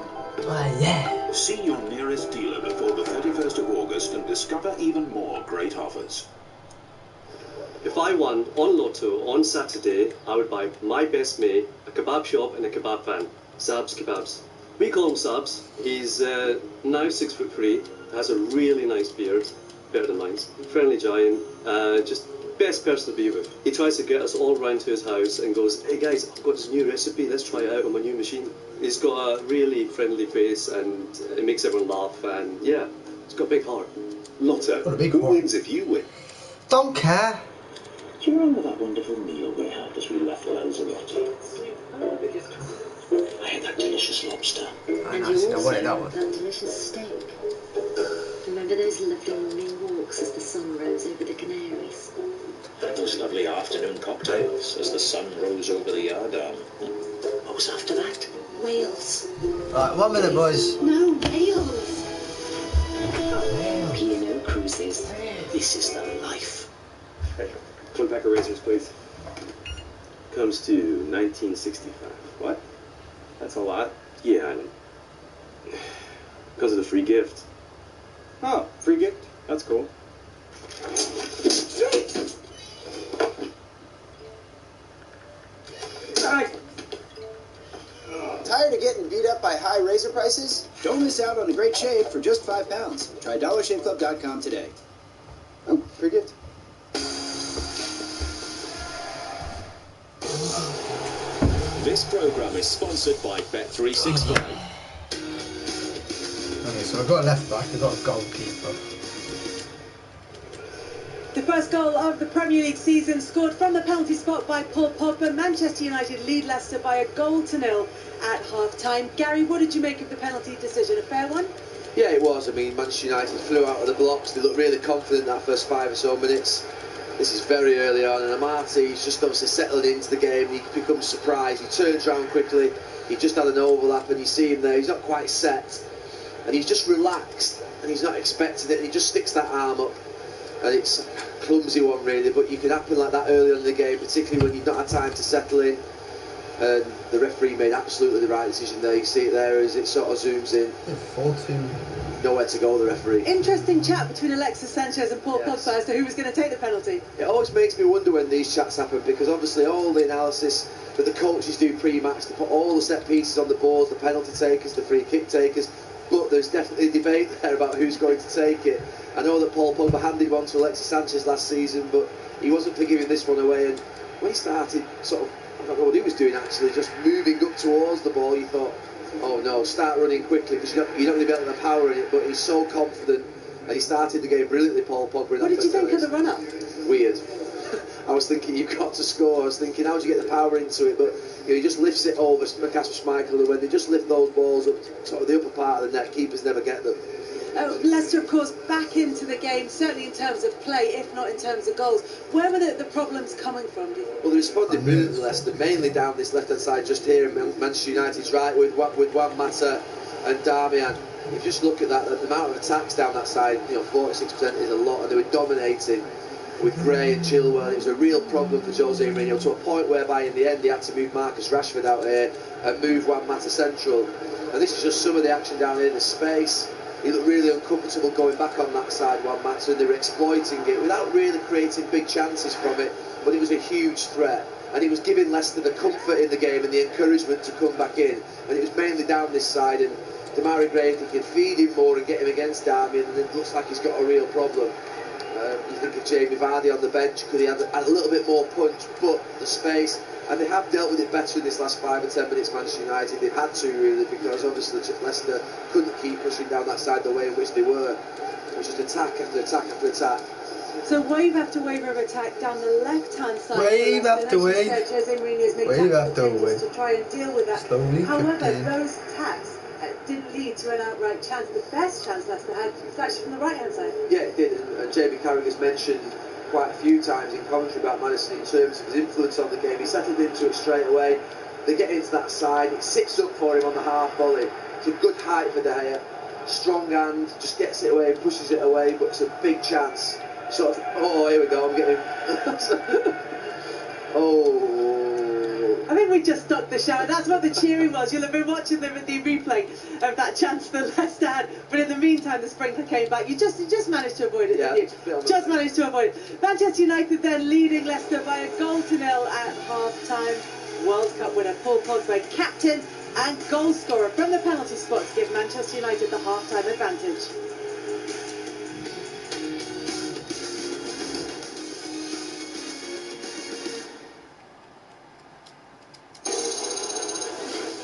Yeah. See your nearest dealer before the 31st of August and discover even more great offers. If I won on Lotto on Saturday, I would buy my best mate a kebab shop and a kebab van. Sab's Kebabs. We call him Sabs. He's now 6'3", has a really nice beard, better than mine. Friendly giant, just best person to be with. He tries to get us all round to his house and goes, "Hey guys, I've got this new recipe, let's try it out on my new machine." He's got a really friendly face and it makes everyone laugh, and yeah, he's got a big heart. Lotto, Got a big who heart. wins if you win? Don't care. Do you remember that wonderful meal we had as we left Lanzarote? I had that delicious lobster. And you also wanted that one. That delicious steak. Remember those lovely morning walks as the sun rose over the Canaries? And those lovely afternoon cocktails as the sun rose over the Yardarm. What was after that? Wales. Right, 1 minute, boys. No, Wales. P&O Cruises. This is the life. Hey, 1 pack of razors, please. Comes to 1965. What? That's a lot? Yeah, I know. Because of the free gift. Oh, free gift? That's cool. Tired of getting beat up by high razor prices? Don't miss out on a great shave for just £5. Try DollarShaveClub.com today. Oh, free gift. This program is sponsored by Bet365. Okay, so I've got a left back, I've got a goalkeeper. The first goal of the Premier League season scored from the penalty spot by Paul Pogba. Manchester United lead Leicester by 1-0 at half-time. Gary, what did you make of the penalty decision? A fair one? Yeah, it was. I mean, Manchester United flew out of the blocks. They looked really confident that first 5 or so minutes. This is very early on, and Amartey's just obviously settling into the game. He becomes surprised. He turns around quickly. He just had an overlap, and you see him there. He's not quite set, and he's just relaxed, and he's not expecting it. And he just sticks that arm up, and it's a clumsy one really. But you can happen like that early on in the game, particularly when you've not had time to settle in. And the referee made absolutely the right decision there. You see it there as it sort of zooms in. 4-2. Nowhere to go, the referee. Interesting chat between Alexis Sanchez and Paul Pogba as to who was going to take the penalty. It always makes me wonder when these chats happen, because obviously all the analysis that the coaches do pre-match, they put all the set pieces on the boards, the penalty takers, the free kick takers, but there's definitely a debate there about who's going to take it. I know that Paul Pogba handed one to Alexis Sanchez last season, but he wasn't for giving this one away, and when he started sort of, I don't know what he was doing actually, just moving up towards the ball, you thought, oh no, start running quickly, because you're not going to be able to have the power in it. But he's so confident, and he started the game brilliantly, Paul Pogba. What did you think of the run-up? Weird. I was thinking, you've got to score. I was thinking, how do you get the power into it? But you know, he just lifts it over Kasper Schmeichel, and when they just lift those balls up sort of the upper part of the net, keepers never get them. Leicester, of course, back into the game, certainly in terms of play, if not in terms of goals. Where were the problems coming from, do you think? Well, they responded brilliantly, Leicester, mainly down this left-hand side just here in Manchester United's right with Juan Mata and Darmian. If you just look at that, the amount of attacks down that side, you know, 46% is a lot, and they were dominating with Gray and Chilwell. It was a real problem for Jose Mourinho, to a point whereby in the end he had to move Marcus Rashford out here and move Juan Mata central. And this is just some of the action down here in the space. He looked really uncomfortable going back on that side, Juan Mata, and they were exploiting it without really creating big chances from it, but it was a huge threat. And he was giving Leicester the comfort in the game and the encouragement to come back in. And it was mainly down this side, and Demarai Gray, if he can feed him more and get him against Darmian, and it looks like he's got a real problem. You think of Jamie Vardy on the bench, could he have a little bit more punch, but the space, and they have dealt with it better in this last 5 or 10 minutes, Manchester United. They've had to really, because obviously Leicester couldn't keep pushing down that side the way in which they were. It was just attack after attack after attack. So wave after wave of attack down the left-hand side. Wave after wave. Jose Mourinho's made Wave tactical after changes wave. to try and deal with that. Slowly, However, Captain. those attacks didn't lead to an outright chance. The best chance Leicester had was actually from the right-hand side. Yeah, it did, and Jamie Carragher's mentioned quite a few times in commentary about Maddison in terms of his influence on the game. He settled into it straight away. They get into that side, it sits up for him on the half volley. It's a good height for De Gea. strong hand, just gets it away, pushes it away, but it's a big chance. Sort of, oh, here we go, I'm getting... oh... I think we just stuck the show. That's what the cheering was. You'll have been watching the replay of that chance that Leicester had. But in the meantime, the sprinkler came back. You just managed to avoid it, didn't you? Just managed to avoid it. Manchester United then leading Leicester by a goal to nil at half-time. World Cup winner Paul Pogba, captain and goal scorer from the penalty spot, to give Manchester United the half-time advantage.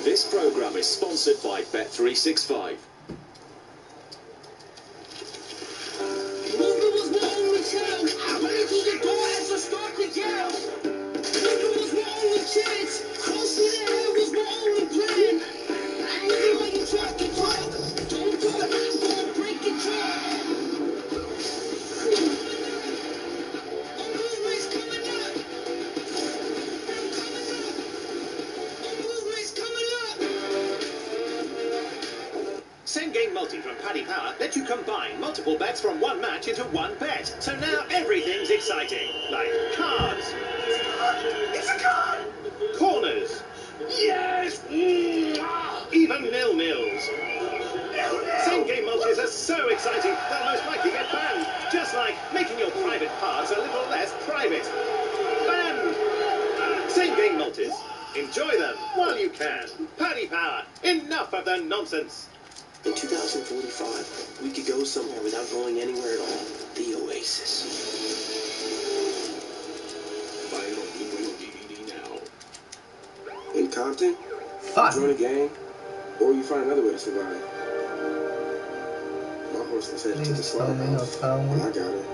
This programme is sponsored by Bet365. Same-game multi from Paddy Power lets you combine multiple bets from one match into one bet. So now everything's exciting. Like cards. It's a card! Corners. Yes! Even nil-nils. Same-game multis are so exciting they'll most likely get banned. Just like making your private parts a little less private. Banned! Same-game multis. Enjoy them while you can. Paddy Power. Enough of the nonsense. In 2045, we could go somewhere without going anywhere at all. The Oasis. Buy it on Blu-ray or DVD now. In Compton, join a gang, or you find another way to survive. My horse was headed to the slaughterhouse, and I got it.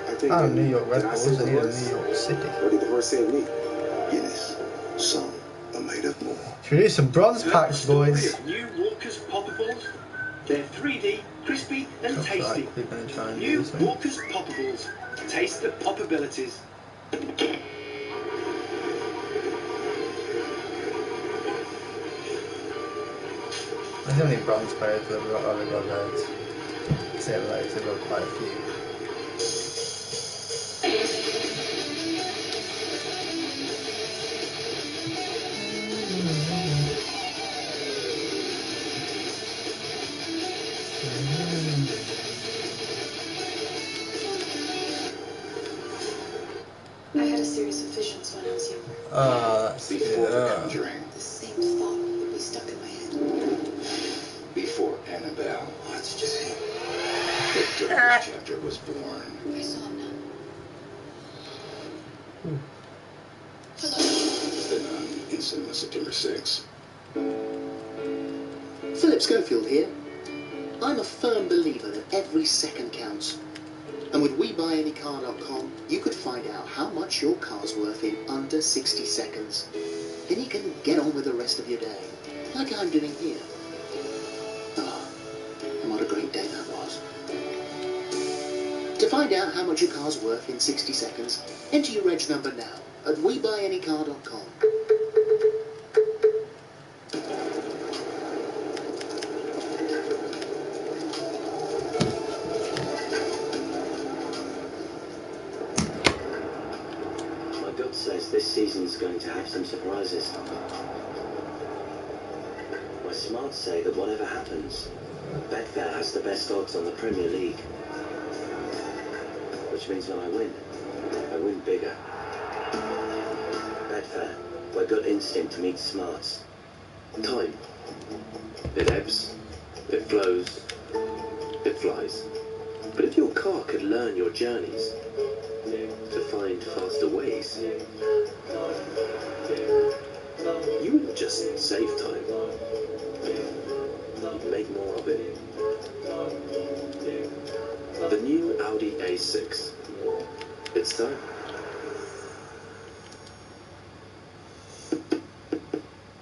I think New York Red Bulls saved and the here in horse, New York City. or did the horse save me? Yes, some are made of more. Should we do some bronze packs, boys? New Walker's Poppables. They're 3D, crispy and tasty. We're going to try and do New this one. Walker's Poppables. Taste the popabilities. There's only bronze players, but we've got loads. Say loads, we've got quite a few. I had a series of visions when I was younger. That's Before The Conjuring, The same thought would be stuck in my head. before Annabelle, let's just say, the darkest chapter was born. I saw none. The Nun in cinema September 6. Philip Schofield here. I'm a firm believer that every second counts. And with WeBuyAnyCar.com, you could find out how much your car's worth in under 60 seconds. Then you can get on with the rest of your day, like I'm doing here. Oh, and what a great day that was. To find out how much your car's worth in 60 seconds, enter your reg number now at WeBuyAnyCar.com. Says this season's going to have some surprises. My smarts say that whatever happens, Betfair has the best odds on the Premier League. Which means when I win bigger. Betfair, where gut instinct meets smarts. Time. It ebbs, it flows, it flies. But if your car could learn your journeys, to find faster ways, you wouldn't just save time, you'd make more of it. The new Audi A6. It's time.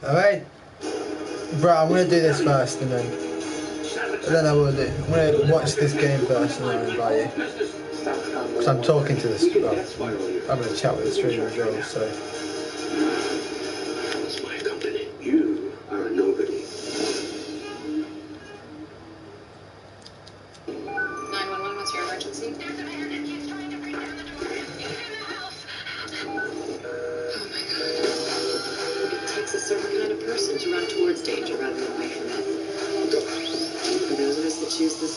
Alright. Bro, I'm gonna do this first and then I will do. I'm gonna watch this game first and then I'll invite you. Because I'm talking to this, well, I'm having a chat with the streamer as well, so. It's my company. You are a nobody.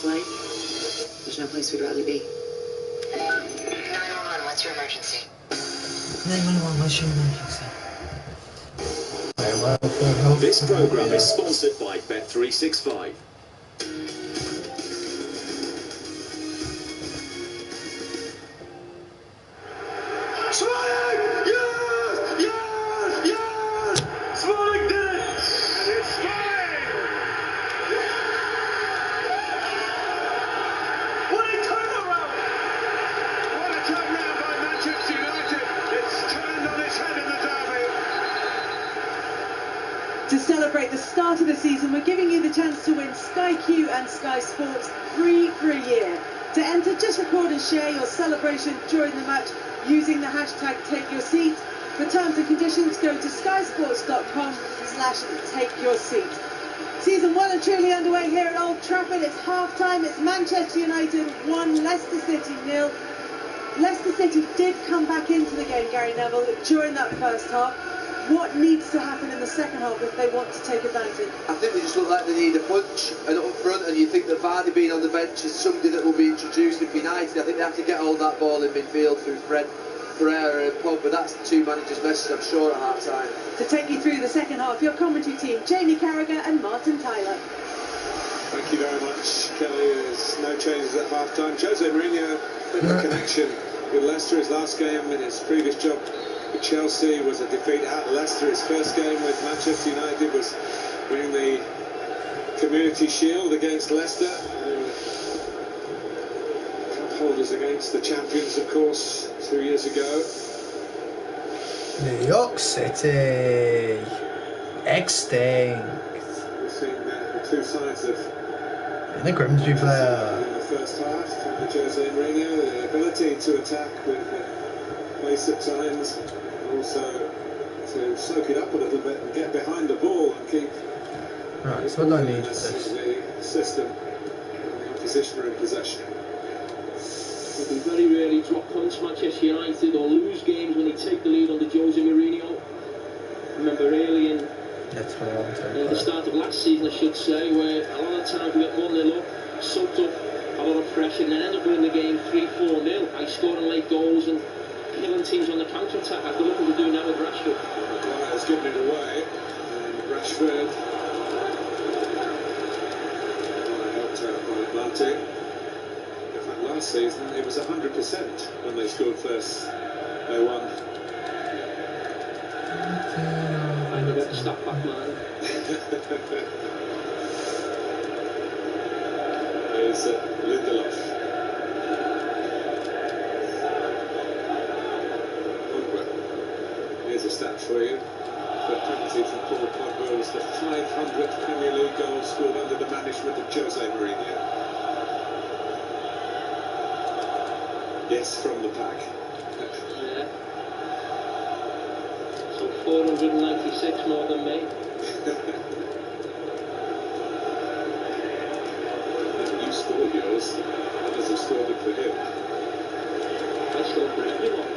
way. There's no place we'd rather be. 911, what's your emergency? 911, what's your emergency? This programme is sponsored by Bet365. Smalling! Yes! Yes! Yes! Smalling did it! And it's Smalling! What a turnaround! What a turnaround by Manchester United! It's turned on its head in the derby. To celebrate the start of the season, we're giving you the chance to win Sky Q and Sky Sports free for a year. To enter, just record and share your celebration during the match using the hashtag #TakeYourSeat. For terms and conditions, go to skysports.com/takeyourseat. Season 1 and truly underway here at Old Trafford. It's half-time. It's Manchester United 1, Leicester City 0. Leicester City did come back into the game, Gary Neville, during that first half. What needs to happen in the second half if they want to take advantage? I think they just look like they need a punch and up front, and you think that Vardy being on the bench is somebody that will be introduced in United. I think they have to get all that ball in midfield through Fred, Pereira and Pogba. That's the two managers' message, I'm sure, at half time. To take you through the second half, your commentary team, Jamie Carragher and Martin Tyler. Thank you very much, Kelly. There's no changes at half time. Jose Mourinho, bit of a connection with Leicester. His last game in his previous job with Chelsea was a defeat at Leicester. His first game with Manchester United was winning the Community Shield against Leicester. Cup holders against the champions, of course, 2 years ago. New York City. Extinct. We've seen the two sides of The Grimsby player. in the first half. From Jose Mourinho, the ability to attack with pace at times, and also to soak it up a little bit and get behind the ball and keep. Right, so what do I need for this? this? The system, and the opposition are in possession. It'll be very rarely drop points Manchester United or lose games when they take the lead under Jose Mourinho. Remember early in the start of last season, I should say, where a lot of times we got 1-0 up, soaked up a lot of pressure and then end up winning the game 3-4-0 by scoring late goals and killing teams on the counter-attack. I feel like we're doing now with Rashford. Maguire has given it away, and Rashford helped out by Martin. In fact, last season it was 100% when they scored first. They won. I know what the stop back man. Here's Lindelof. Pogba. Here's a stat for you. The penalty from Paul Pogba was the 500th Premier League goal scored under the management of Jose Mourinho. Yes, from the pack. Yeah. So 496 more than me. You scored yours, others have scored it for him. I scored for everyone.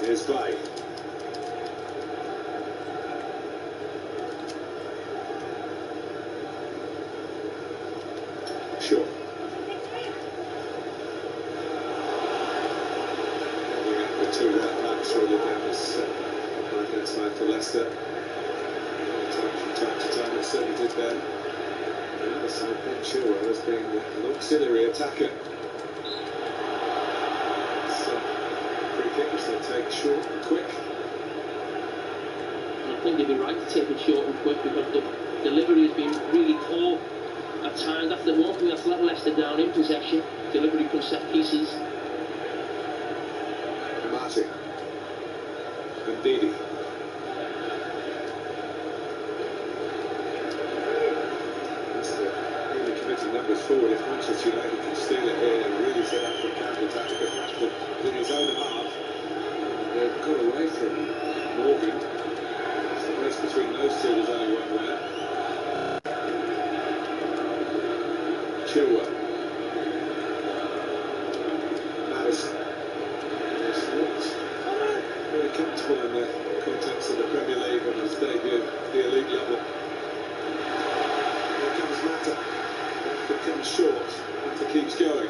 Here's Bay. Sure. The two right backs rolling down this right-hand side for Leicester. From time to time, it certainly did then. The other side, Ben Chilwell has been an auxiliary attacker. Free kick which they take short and quick. And I think they'd be right to take it short and quick because the delivery has been really poor at times. That's the one thing that's let Leicester down in possession. Delivery from set pieces. Martin. And Didi. Really committing numbers forward. If Manchester United can steal it here and really set up for a counter-attack, but Rashford in his own half. They've got away from Morgan. It's the race between those two, there's only one winner. Chilwell. Madison. Really kept useful in the context of the Premier League and the debut, the elite level. Here comes Mata. Rashford comes short. Mata keeps going.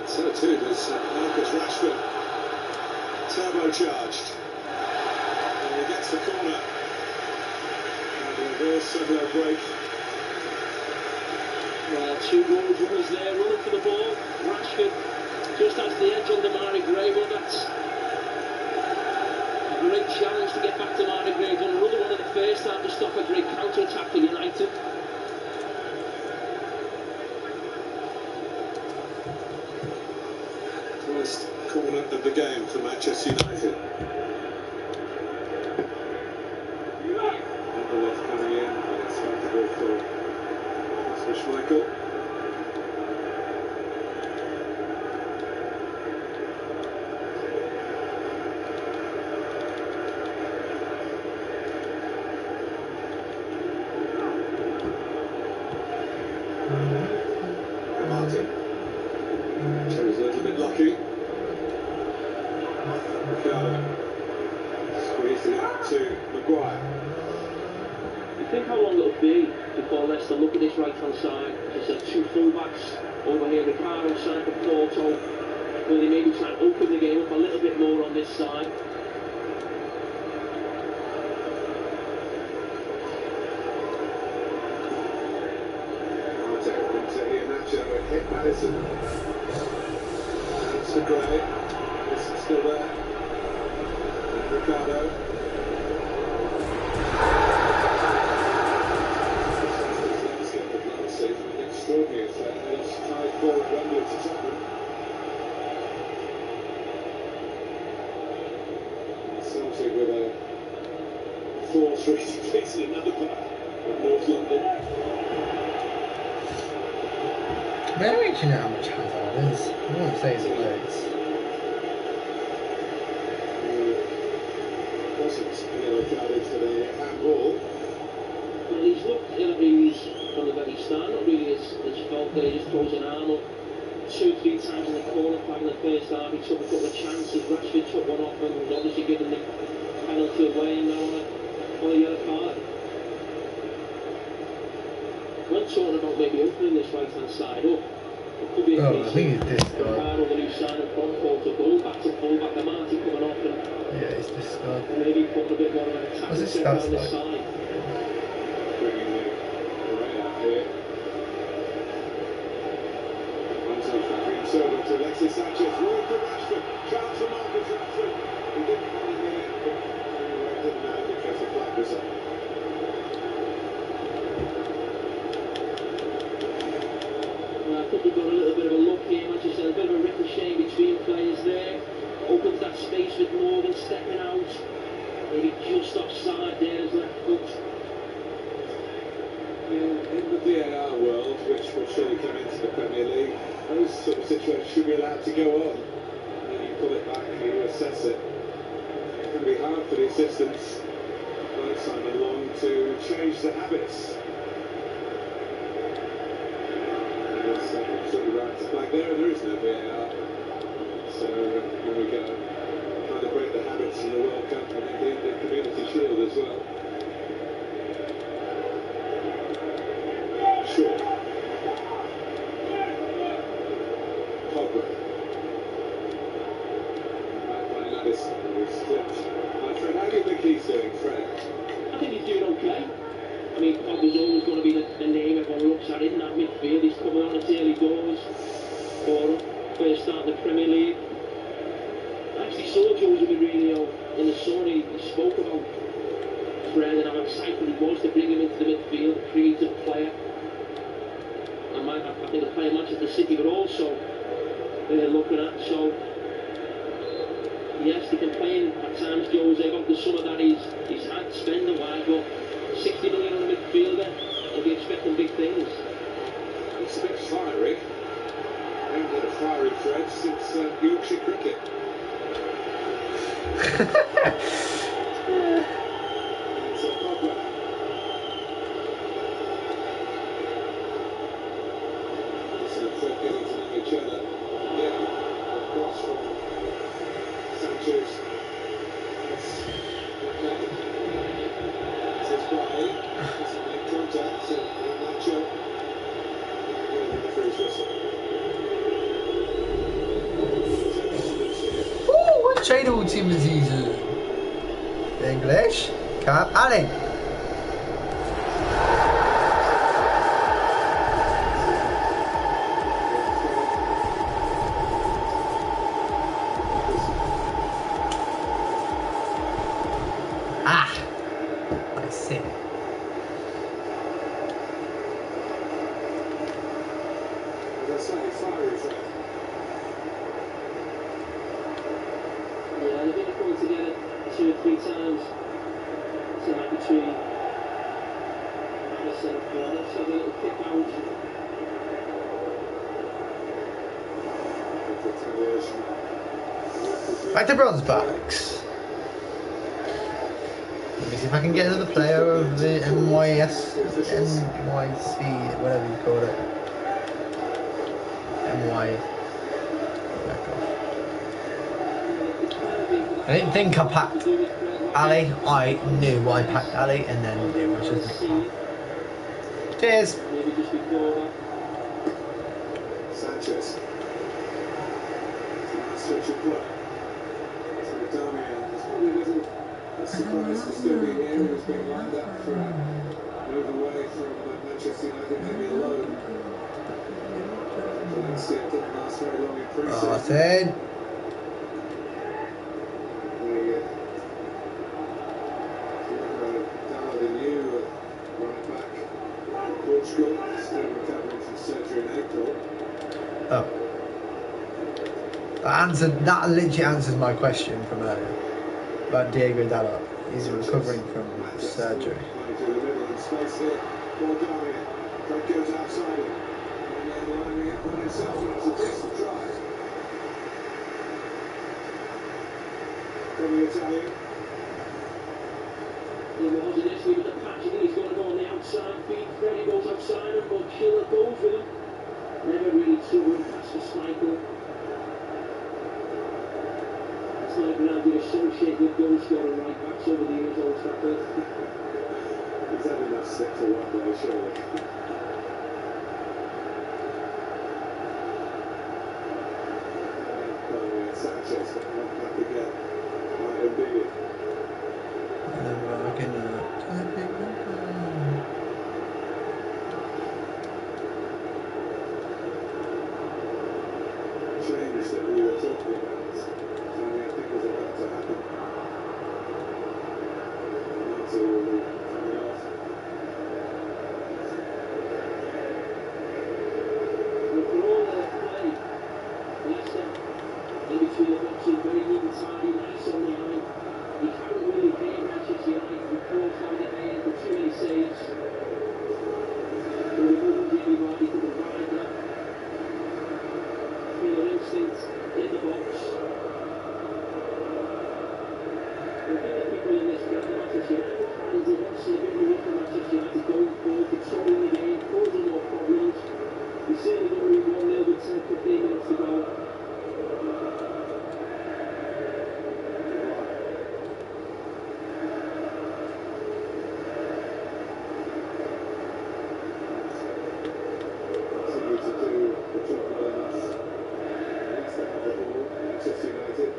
So too does Marcus Rashford. Turbocharged. And he gets the corner. And a real similar break. Well, two goals runners there, running for the ball. Rashford just has the edge on Demarai Gray, but that's a great challenge to get back to Demarai Gray. Done another one in the first half to stop a great counter-attack for United. First corner of the game for Manchester United. Lindelof coming in, unexpectable for Kasper Schmeichel. Martin. Chose a little bit lucky. Ricardo squeezed it out to Maguire. You think how long it'll be before Leicester look at this right-hand side? As I said, two full-backs over here, Ricardo side for Porto. Will they maybe try and open the game up a little bit more on this side? Iheanacho and hit Maddison. That's for Gray. Madison's still there. And Ricardo. Landscape of last season, an extraordinary affair. They lost 5-4 at Wembley to Tottenham. And Celtic with a 4-3 defeat in another part of North London. I don't actually know how much Hazard is. I won't say it's loads. Wasn't yellow carded for the handball. Well, he's looked ill-at-ease from the very start, not really as felt that he just throws an arm up 2-3 times in the corner flag in the first half. He took a couple of chances, Rashford took one off and was obviously given the penalty away and now on a yellow card. When talking about maybe opening this right-hand side up, it could be a case I think it's this guy. Ricardo, the new signing from Porto, go back to full-back, the Marty coming off and Yeah, it's this guy. maybe putting a bit more of an attack What's his down stats the like? side. Bringing the right out here. Anton Fabry Silva to Alexis Sanchez. Room for Rashford. Chance for Marcus Rashford. He didn't want to get it, but didn't know because the flag was up. I think we've got a little bit of a look here, Manchester, a bit of a ricochet between players there. Opens that space with Morgan stepping out. Maybe just offside there as left foot. In the VAR world, which will surely come into the Premier League, those sort of situations should be allowed to go on. And then you pull it back and you assess it. It's going to be hard for the assistants, like Simon Long, to change the habits. Yes, absolutely right to flag there, and there is no VAR. So here we go. Trying to break the habits in the World Cup and indeed the Community Shield as well. Sure. Pogba. Back by Madison, who slipped. Fred, how do you think he's doing, Fred? I think he's doing okay. I mean, Pogba's always going to be the name everyone looks at in that midfield. He's coming on its early doors for first start in the Premier League. I actually saw Jose Mourinho in the summer. He spoke about Fred and how excited he was to bring him into the midfield, a creative player. I think a player Manchester City, but also they're looking at. So, yes, they complain at times, Jose, about the summer that he's had spending-wise, but 60 million on a midfielder, they'll be expecting big things. It's a bit fiery. I haven't had a fiery Fred since Yorkshire cricket. So Pogba. Getting to know each other. Yeah, across from Sanchez. Says Bradley. Doesn't make contact. So Nacho. The referee's whistle. What trade ultimate season? English. Cap Ali. Ah, I see. That's slightly fiery, is that? Yeah, they've been pulling together 2 or 3 times tonight between Madison and Ford. Let's have a little kick out. Back to bronze box. Let me see if I can get another player of the NYC, whatever you call it. NY. I didn't think I packed Ali. I knew I packed Ali, and then it was just. Cheers. Sanchez. Stretch of play. So Damian is probably a little surprised to still be here. He was being lined up for a move away from Manchester United, maybe alone. Valencia didn't last very long in pre-season. Martin. The new right back, Portugal, still recovering from surgery in April. Oh. That literally answers my question from earlier about Diego Dalot. He's recovering from surgery. Playing through the middle in space here for Damian. That goes outside him. And then lining up on himself, and it's a decent drive. From the Italian. He was initially with the patch, and he's going to go on the outside feed. Freddie goes outside him, but Schiller goes with him. Never really threw him past the Schmeichel. Schmeichel now been associated with goal scoring right backs over the years, Old Trafford. He's had enough stick to work there, surely. Sanchez got knocked back again. Might have been it. Change that we were talking about. Something I think was about to happen. Martin will be coming off. But for all their play, Leicester in between the boxes, very neat and tidy, nice on the eye. He can't really beat Manchester United before finding the end for too many saves. But it wasn't anybody to provide that. Feel instinct in the box. We've got people in this ground, Manchester United fans, they want to see a bit more from Manchester United going forward, controlling the game, causing more problems. We certainly don't really 1-0 with 10-15 minutes to go. Continue to do the job well enough. Once they have the ball, Manchester United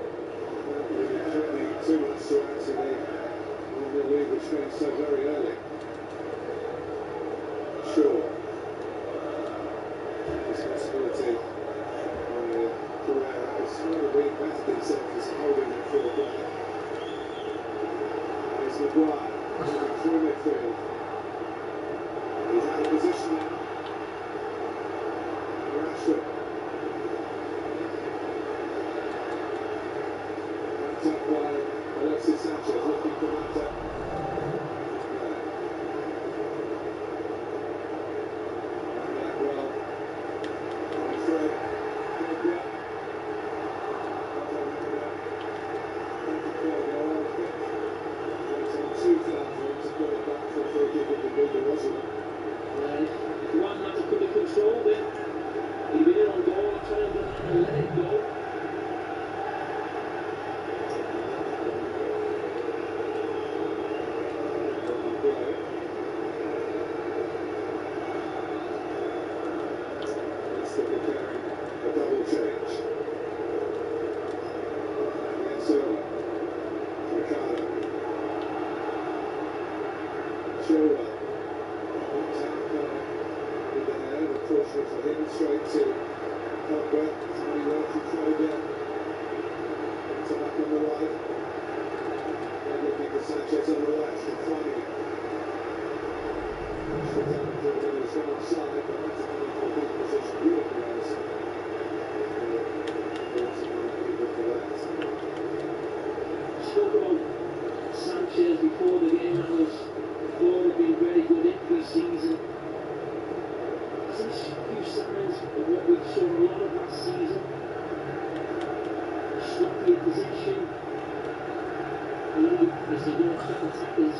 not really threatening too much to add to the 1-0 lead, which came so very early. Sure. Responsibility on Pereira, who's sort of reinvented himself as holding midfield player. And it's Maguire moving through midfield. He's out of position now. Rashford. Backed up by Alexis Sanchez, looking for Mata. And Blackwell. On Fred. Pogba. Waiting on 2,000 to put it back for a free kick if indeed there was one. Juan Mata could have controlled it. He'd been in on goal, he turned around and let it go. Silva. Ricardo. Shoulder. With the head, unfortunately for him, straight to Pogba. Somebody working Kroger. To back on the right. And looking for Sanchez on the left and finding it. He's gone offside, but that's a wonderful big position. Really nice. Spoke about Sanchez before the game. That was thought had been very good in pre-season. Some few signs of what we saw a lot of last season. Sloppy in possession. As they don't stop attackers.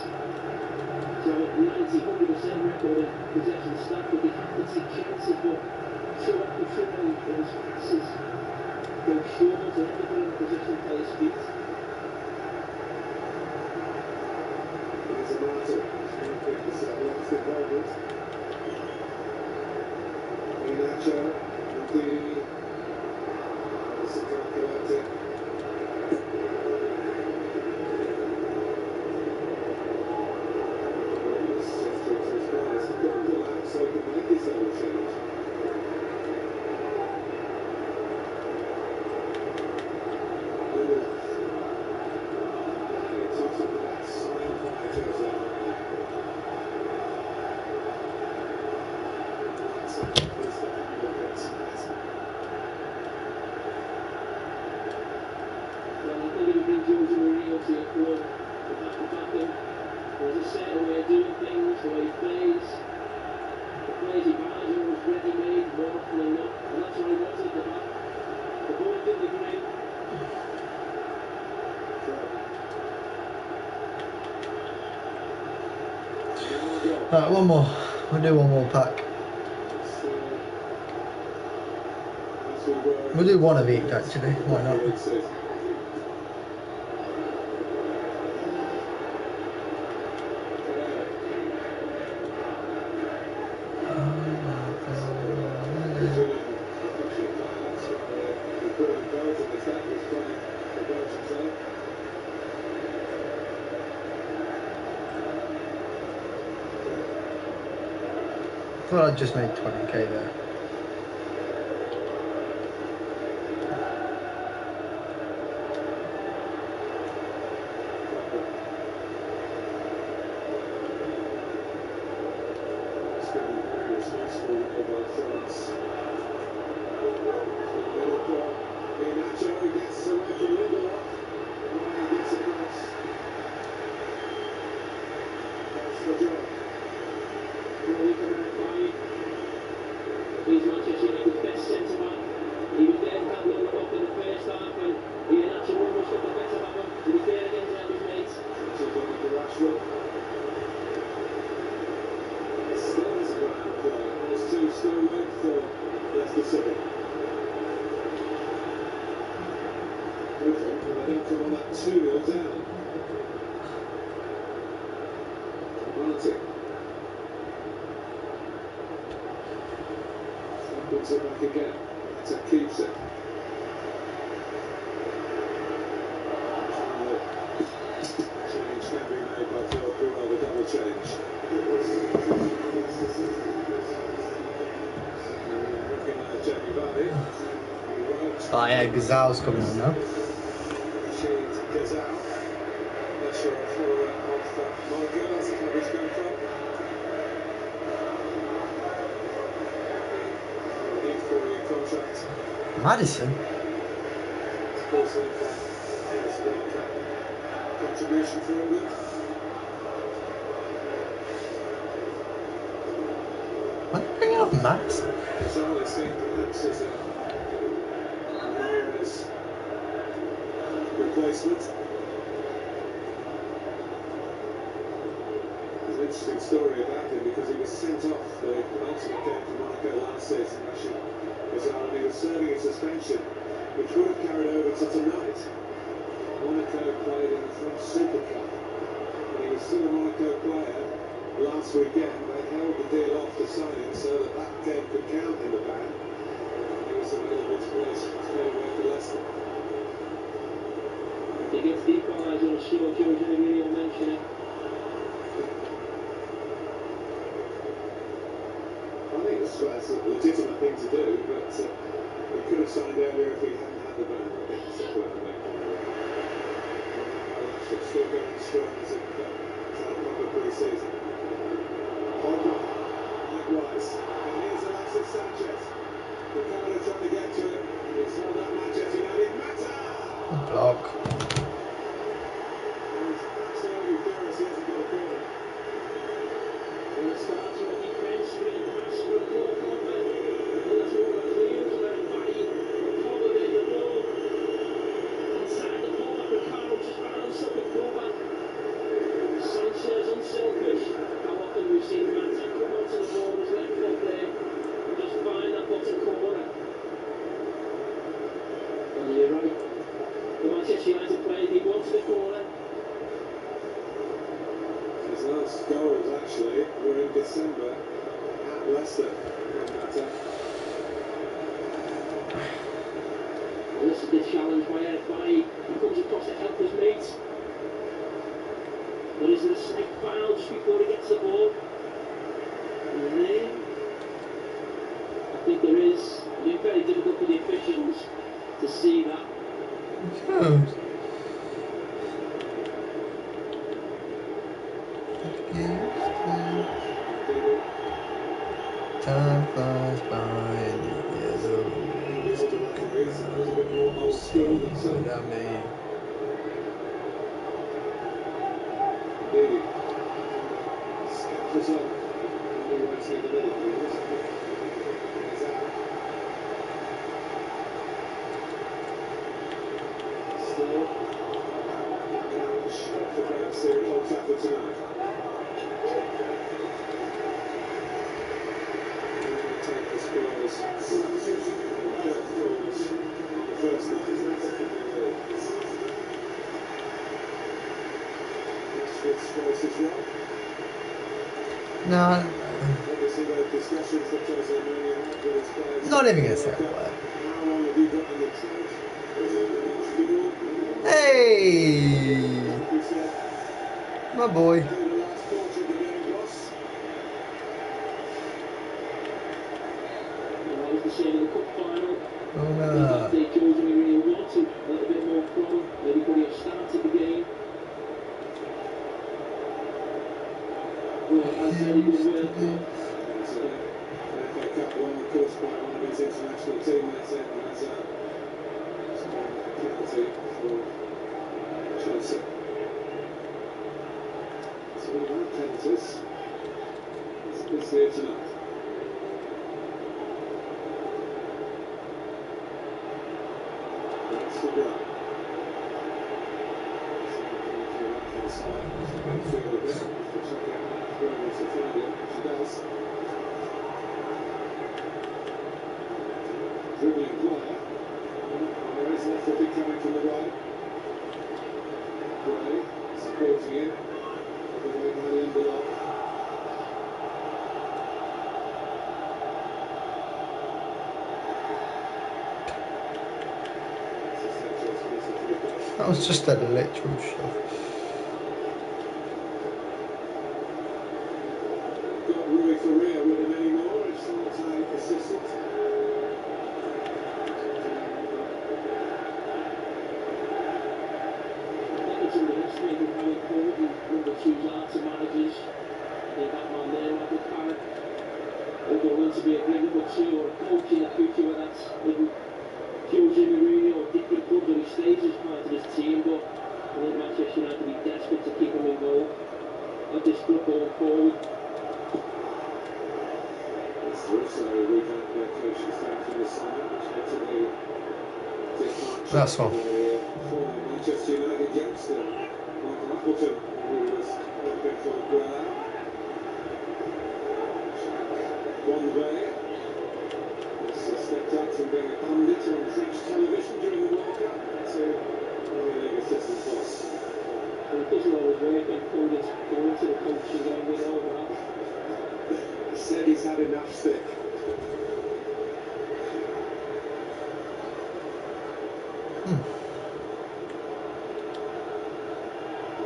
So 90-100% record of possession stat, but they have to take chances. But so often those passes go short and everything in possession players' feet. There's a Martin. This last involvement. Inacho, Ndidi, Kalate. So he can make his own change. There's a certain way of doing things, the way he plays. The plays he buys are always ready-made more often than not, and that's what he wanted at the back. The ball didn't agree. Right, one more. We'll do one more pack. We'll do one of each actually, why not? I thought I'd just made 20k there. He's Manchester United's best centre-back. He was there to help load up in the first half, and Iheanacho almost got the better of him. He was there again to help his mates. Stones ground play. There's two still wait for Leicester City. They don't come on that 2-0 down. Martin. Puts it back again. That keeps it. Change can be made by Phil Bruno, the double change. Jamie Vardy. Oh yeah, Gazal's coming on now. Gazal. Pressure off Monaco, that's the coverage going from. Contract. Madison? Contribution for England. Why are they bringing up Madison? Bizarrely seen perhaps as a Ramirez replacement. There's an interesting story about him because he was sent off the penultimate game for Monaco last season. And he was serving a suspension, which would have carried over to tonight. Monaco played in the French Super Cup, and he was still a Monaco player last weekend. They held the deal off to sign him so that that game could count in the ban. He was available to play straight away for Leicester. He gets the equaliser, I'm sure George really will mention it. I think it's a legitimate thing to do, but he could have signed earlier if he hadn't had the ban. I think it's worth the making. Still going strong as it had a proper pre-season. Pogba, likewise. And here's Alexis Sanchez. Ricardo trying to get to it. It's not that Manchester United matter. Block. He's absolutely furious he hasn't got a corner. And it starts with a defence, with a pass for Paul Pogba. That's all the clears, let it by Pogba, there's the ball. Inside the ball, Ricardo just balanced up with Pogba. Sanchez unselfish. How often we've seen Mata come onto the ball, his left foot there, and just find that bottom corner. And you're right. The Manchester United player, he wants the corner. His last goals actually were in December at Leicester. Well, this is the challenge by Eric Bailly. He comes across to help his mate. But is it a slight foul just before he gets the ball? And then, I think there is. It's been very difficult for the officials to see that. Time flies by and the yellow is without me. Scatters up. He won't see the middle, please. He's out. Still. Shot for grabs here at Old Trafford tonight. Take the Spurs. The first night. Rashford is wrong. No, Obviously, the discussions that Jose Mourinho had with his players. not even gonna say a word. How long have you got in the trench? Hey, my boy. Oh no. They George really wanted a little bit more from. Maybe could have started the game. Well, as very good work. FA Cup won, of course, by one of his international teammates, Eden Hazard. Penalty for Chelsea. So we have penalties. It's here tonight. That's the goal. Dribbling player. There is left footed coming from the right. Gray supporting him. All the way by Lindelof. That was just a literal shot. Got Rui Faria with him anymore. It's not assistant. It's underestimated how important number twos are to managers. I think that man there, Michael Carrick, will go on to be a great number two or a coach in the future, whether that's with Jose Mourinho or different clubs, or he stays as part of his team. But I think Manchester United will be desperate to keep him involved at this club going forward. It's also a revamp their coaching staff in the summer, which led to the departure That's all. of the former Manchester United youngster, Michael Appleton, who was working for Guerra. Bonvay has stepped up from being a pundit on French television during the World Cup to Premier League assistant boss. And it doesn't always work when pundits go into the coaching game with all that. He said he's had enough stick.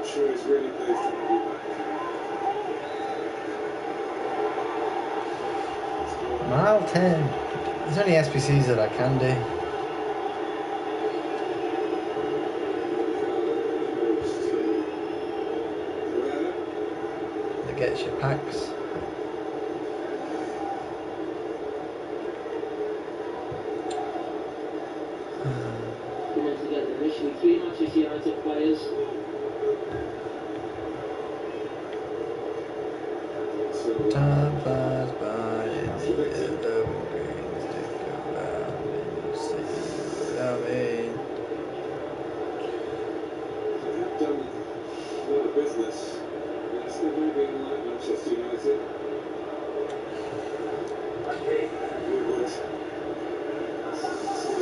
I'm sure he's really pleased to have you back. Mile 10. There's only SPCs that I can do. That gets your packs. Initially 3 Manchester United players. Time flies by in the yellow green, stick around and you see what I mean. They have done a lot of business. They're still moving like Manchester United. Woodward. So,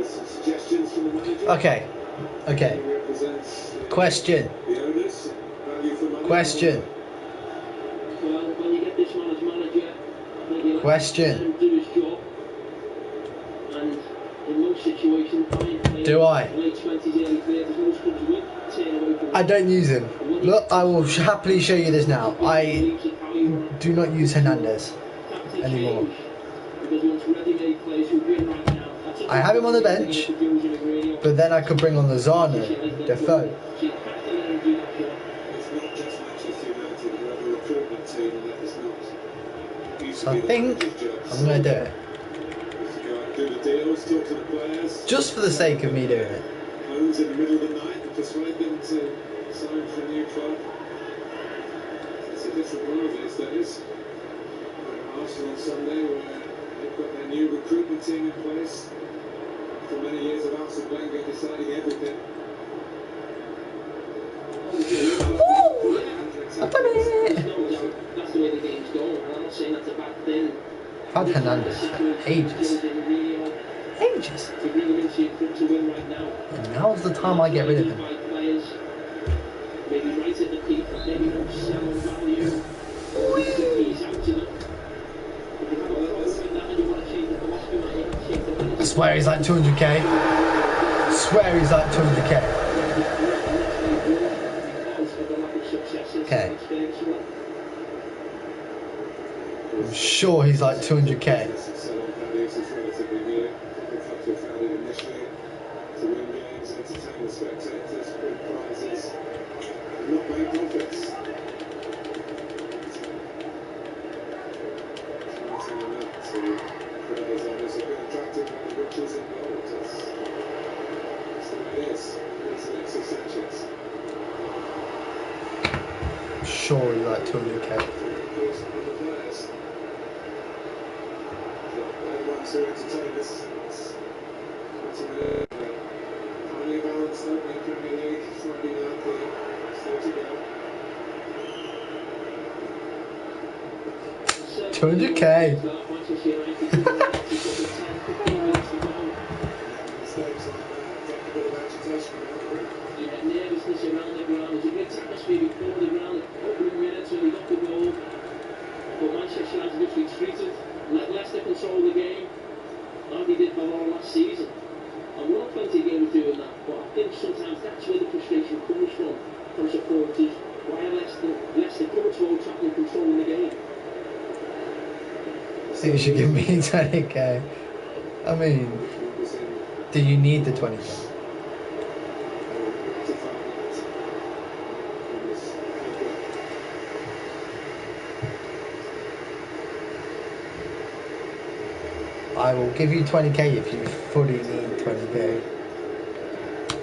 some suggestions from the manager. Okay. Okay. He represents Question. the owners. Value for money. Question. Well, when you get this man as manager, I think you'll Question. let him do his job. And in most situations, Do I? late 20s, early 30s, most clubs will turn away from I don't use him. Look, I will happily show you this now. I do not use Hernandez anymore. because once ready-made players who win right now, I have him on the bench, but then I could bring on the Zana, Defoe. It's not just Manchester United, we have a recruitment team that is not. So I think I'm going to do it. Do the deals, talk to the players. Just for the sake of me doing it. Phones in the middle of the night and persuade them to sign for a new club. It's a different world these days. Arsenal on Sunday, where they've got their new recruitment team in place. After many years of Arsene Wenger deciding everything. I've done it! That's the way the game's going, and I'm not saying that's a bad thing. I've had Hernandez for ages. Ages. To bring him into your club to win right now. And now's the time I get rid of him. Players, maybe right at the peak, maybe not sell on value. He's out to them. If you have a problem with that and you want to change the philosophy, you have to change the I swear he's like 200k. I swear he's like 200k. Okay. I'm sure he's like 200k. I'm sure he's like 200k. To entertain us. Finally balanced out in the Premier League, Friday night there, still to go. 200k. You had nervousness around the ground. It was a great atmosphere before the ground. Opening minutes when we got the goal. But Manchester United just retreated. Let Leicester control the game. Like they did for all last season. And we're not plenty of games doing that. But I think sometimes that's where the frustration comes from supporters. Why are Leicester coming to Old Trafford and controlling the game? I think you should give me 20k. I mean, do you need the 20k? I will give you 20k if you fully need 20k.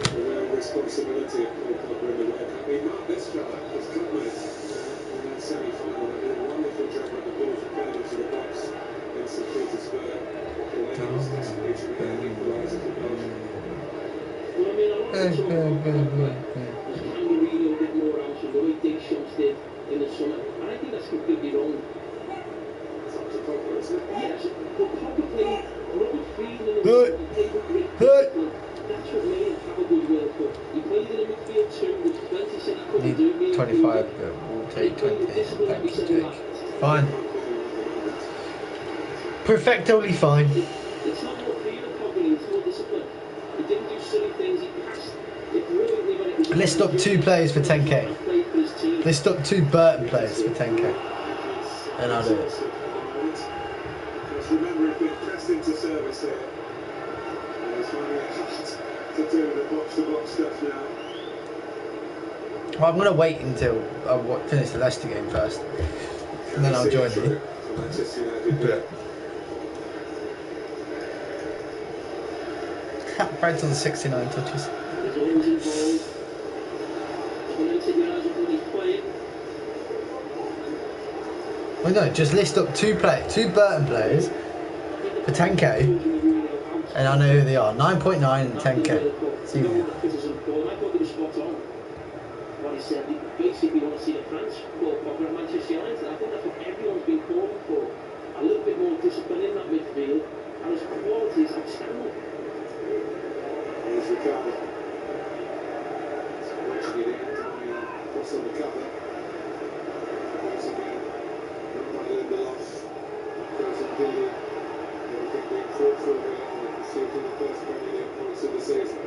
The real responsibility of Paul Pogba in the World Cup. He marked this fella, his clubmate, in that semi-final. They did a wonderful job with the ball for playing into the box in St. Petersburg. Delaney was desperately to be an equaliser for Belgium. Well, I mean, I want to talk about Pogba. There's kind of really a bit more out of the way Deschamps did in the summer. And I think that's completely wrong. It's up to Pogba, isn't it? Yes, but Pogba played Robert Friedman in the midfield. He played with great discipline. That's what made him have a good World Cup. He played in the midfield too, which Plenty said he couldn't do. Need 25, but we'll take 20. Thank you, Jake. Fine. Perfectly fine. It's not more freedom, Pogba, it's more discipline. He didn't do silly things, he passed it brilliantly when it was List up 2 players for 10k. List up 2 Burton players for 10k. And I'll do it. Just remember, if we're pressed into service here, it's finding it hard to do the box-to-box stuff now. Well, I'm going to wait until I finish the Leicester game first. And then I'll join you. But right on the 69 touches. Well, no, just list up 2 Burton players for 10k, and I know who they are. 9.9 and 10k. See you. What he said, they basically want to see the France go proper at Manchester United. I think that's what everyone's been calling for. A little bit more discipline in that midfield, and his quality is outstanding. Here's Ricardo. Watching it in, cross on the cover. Once again, not Lindelof. Goes on Billy. Everything being fought for here. You can see it in the first Premier League points of the season.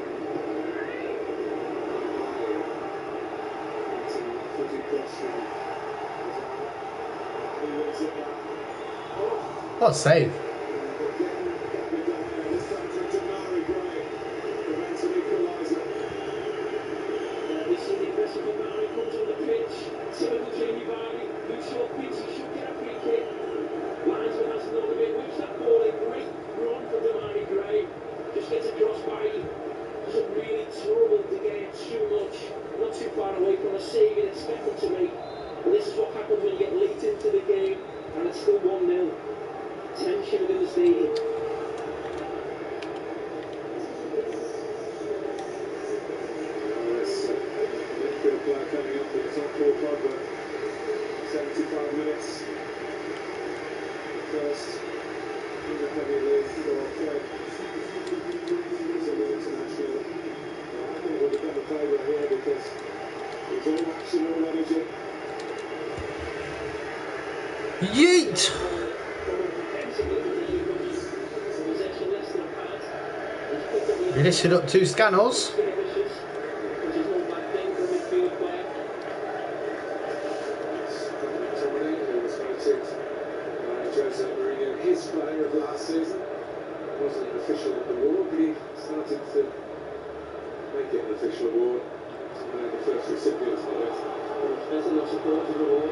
What a save. Yeet! You listed up 2 scanners. His player of last season wasn't an official award, but he started to make it an official award. The first recipients of it. There's a lot of support for the award.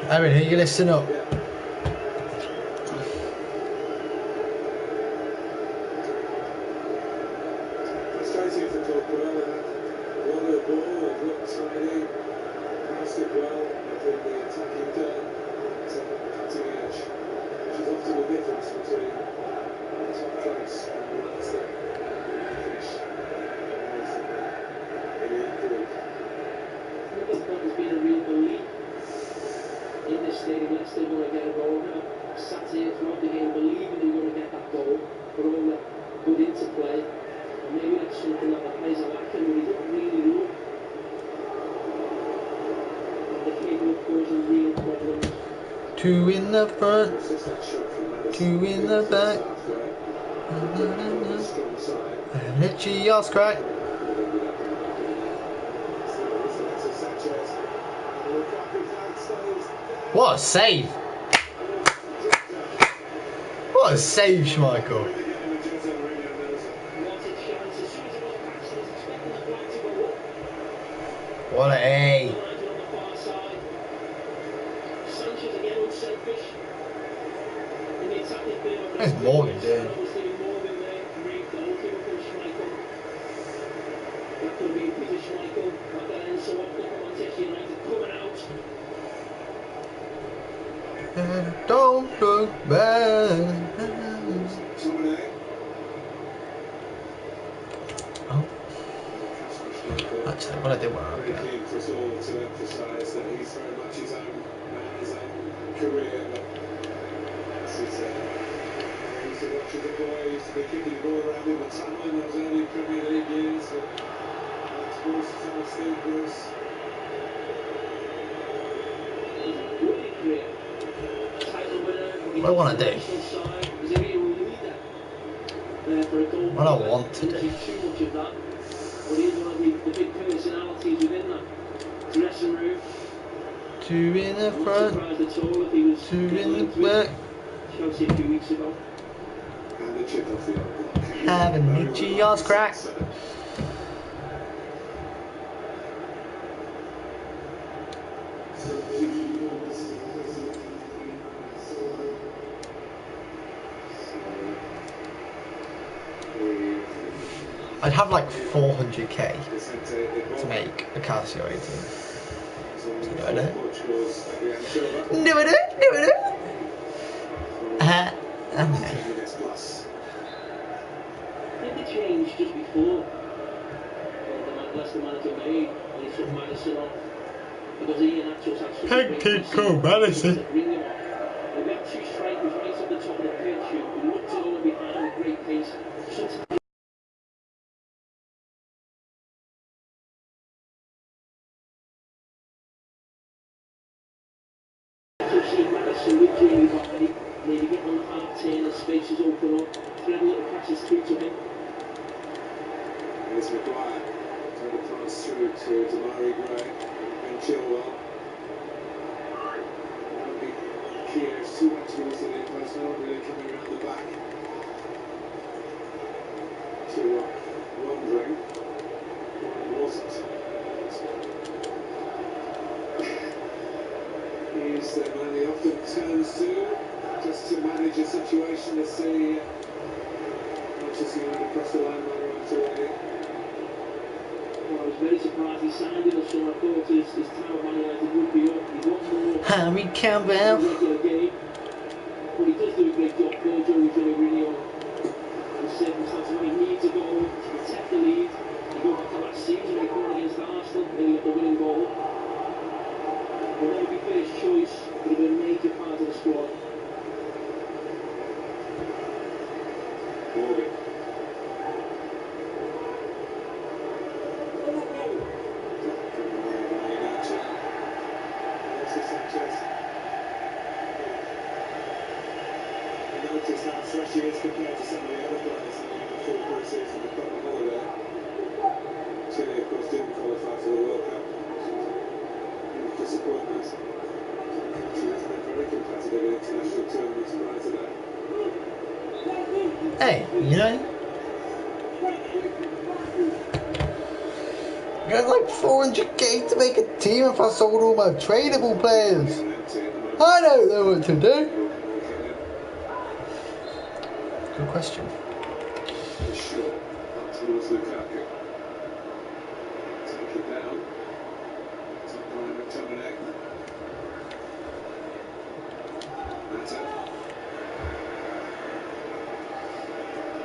Aaron, who are you listing up? Frustrating for Torquell. Won the ball, looked tidy, passed it well, I think the attacking turn, cutting edge, which is often the difference between top class and Leicester finish in the group. I think there's been a real belief in this stadium that they're going to get a goal now. Sat here throughout the game believing they're going to get that goal, but all that good interplay, and maybe that's something that the players are lacking, but he didn't really look. And they're capable of causing real problems. 2 in the front, 2 in the back. And let your yards crack. What a save! What a save, Schmeichel! What a A! There's Morgan doing. Don't look back. Oh. Actually, what I did wrong. Very keen for us all to emphasise that he's very much his own career. But this is, I used to watch as a boy, I used to be kicking the ball around in the tunnel in those early Premier League years. Alex Bruce, Steve Bruce. What I want to do for a goal. What I want to do. Too much of that. But he is one of the big personalities within that dressing room. Two in the front, two in the back. Chelsea a few weeks ago. Having Nietzsche yours crack. I'd have like 400k to make a Casio 18. Do I do it? Do I do it? Do I do it? Okay. Did they change just before the Leicester manager made when he took Madison off? Because Ian Axel's had such a great Cool Madison. bring him off. We had two strikers right at the top of the pitch who looked to go behind with great pace. Sometimes Madison with Jamie Vardy, maybe get on the half turn and spaces open up, thread little passes through to him. Here's Maguire, trying to pass through to Damari Gray and Chilwell. That'll be Kiers, too much towards the near post now, really coming around the back. To wandering. It wasn't. He's the man he often turns to, just to manage a situation to see Manchester United across the line right away. Well, I was very surprised he signed in the summer. I thought his time at Man United would be up. He's won more Harry Campbell. regular game. But he does do a great job, Joe Mourinho. In circumstances when he needs a goal to protect the lead. You go back to last season when he caught against Arsenal, and he got the winning goal. Will never be first choice, but he'll be a major part of the squad. Morgan. Notice how fresh he is compared to some of the other players in the full pre-season they've got on holiday. Chile, of course, didn't qualify for the World Cup. Disappointment. The country has been very competitive in international tournaments prior to that. Hey, you know? I got like 400k to make a team if I sold all my tradable players. I don't know what to do. Good question. Sure, up towards Lukaku. Take it down. Top line McTominay.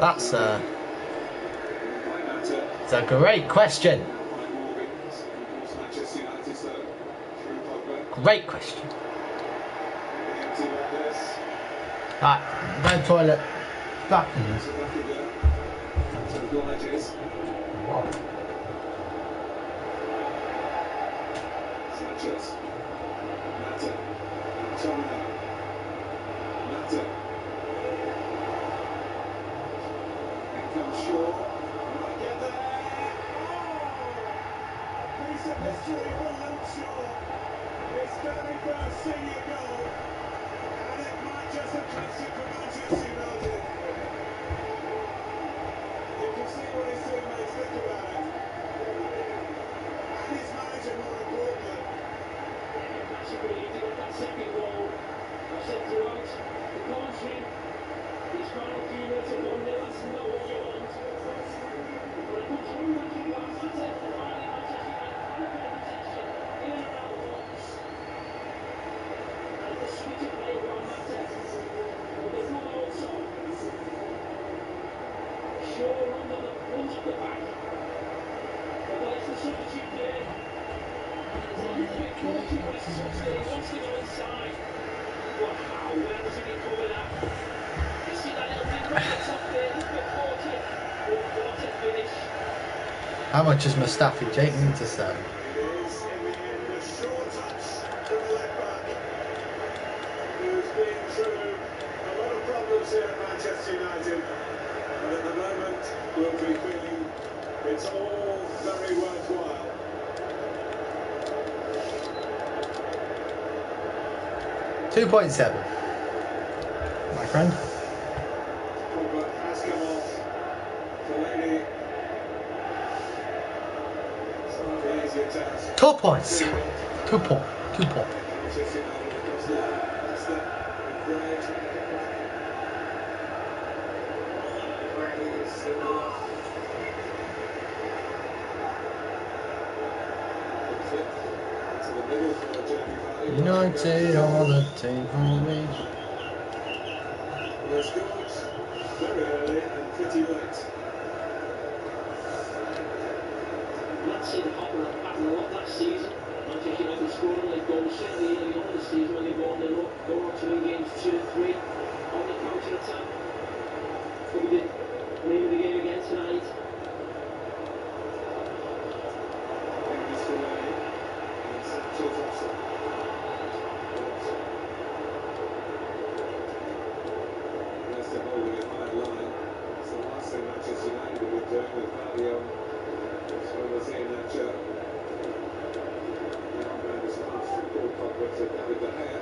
That's it's a great question. Great question. Right, go toilet. Back. Wow. Sanchez. Mata. Tomino. Mata. In comes Shaw. Might get there. Oh! A piece of history for Luke Shaw. His very first senior goal. And it might just have clinched it for Manchester United. You can see what his teammates think about it. And his manager, more importantly. He got that second goal. I said throughout the commentary, his final few minutes of 1-0, that's not what you want. But a good through that he got, that's it. Finally, Manchester United had a bit of possession in and around the box. And the switch of play from Mata. But there's not also. Shaw runs up the back. But there's the substitute there. It's a little bit caught but it's touched it. He wants to go inside. Wow, where does he recover that? You see that little bit right at the top there, a little bit caught it. But what a finish. How much does Mustafi Jake need to sell? Who's been through a lot of problems here at Manchester United, but at the will be feeling it's all very worthwhile. 2.7, my friend. Pogba has come off. Fellaini. It's not the easier task. 2 points. 2 points. 2 points. Manchester United across the Leicester and Gray. Gray is still off. Into the middle for Jamie Vardy. United on the table. Well, scored very early and pretty late. Let's see the Hopper have happened a lot last season. Manchester United scoring like goals certainly early on in the season when they won the go on to win games 2-3 on the counter attack. Could be the name of the game again tonight. Henry's Fellaini and Sancho's offside. Leicester holding a high line. It's the last thing Manchester United have been doing with Vardy on. As well as Iheanacho. The armband is passed from Paul Pogba to David De Gea.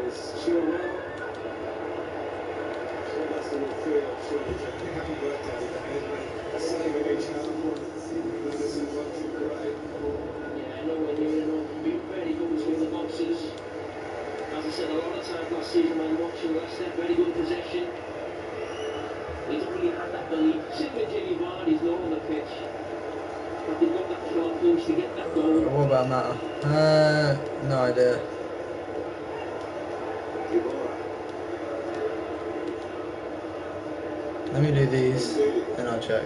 Is Chilwell. So Leicester will feel surely that they haven't worked David De Gea. A save in each half. Madison one from Gray. Yeah, nowhere near enough. Been very good between the boxes. As I said a lot of times last season when watching Leicester, very good possession. They don't really have that belief. Sitting with Jamie Vardy's not on the pitch. But they've got that short push to get that goal. What about Mata? No idea. Let me do these and I'll check.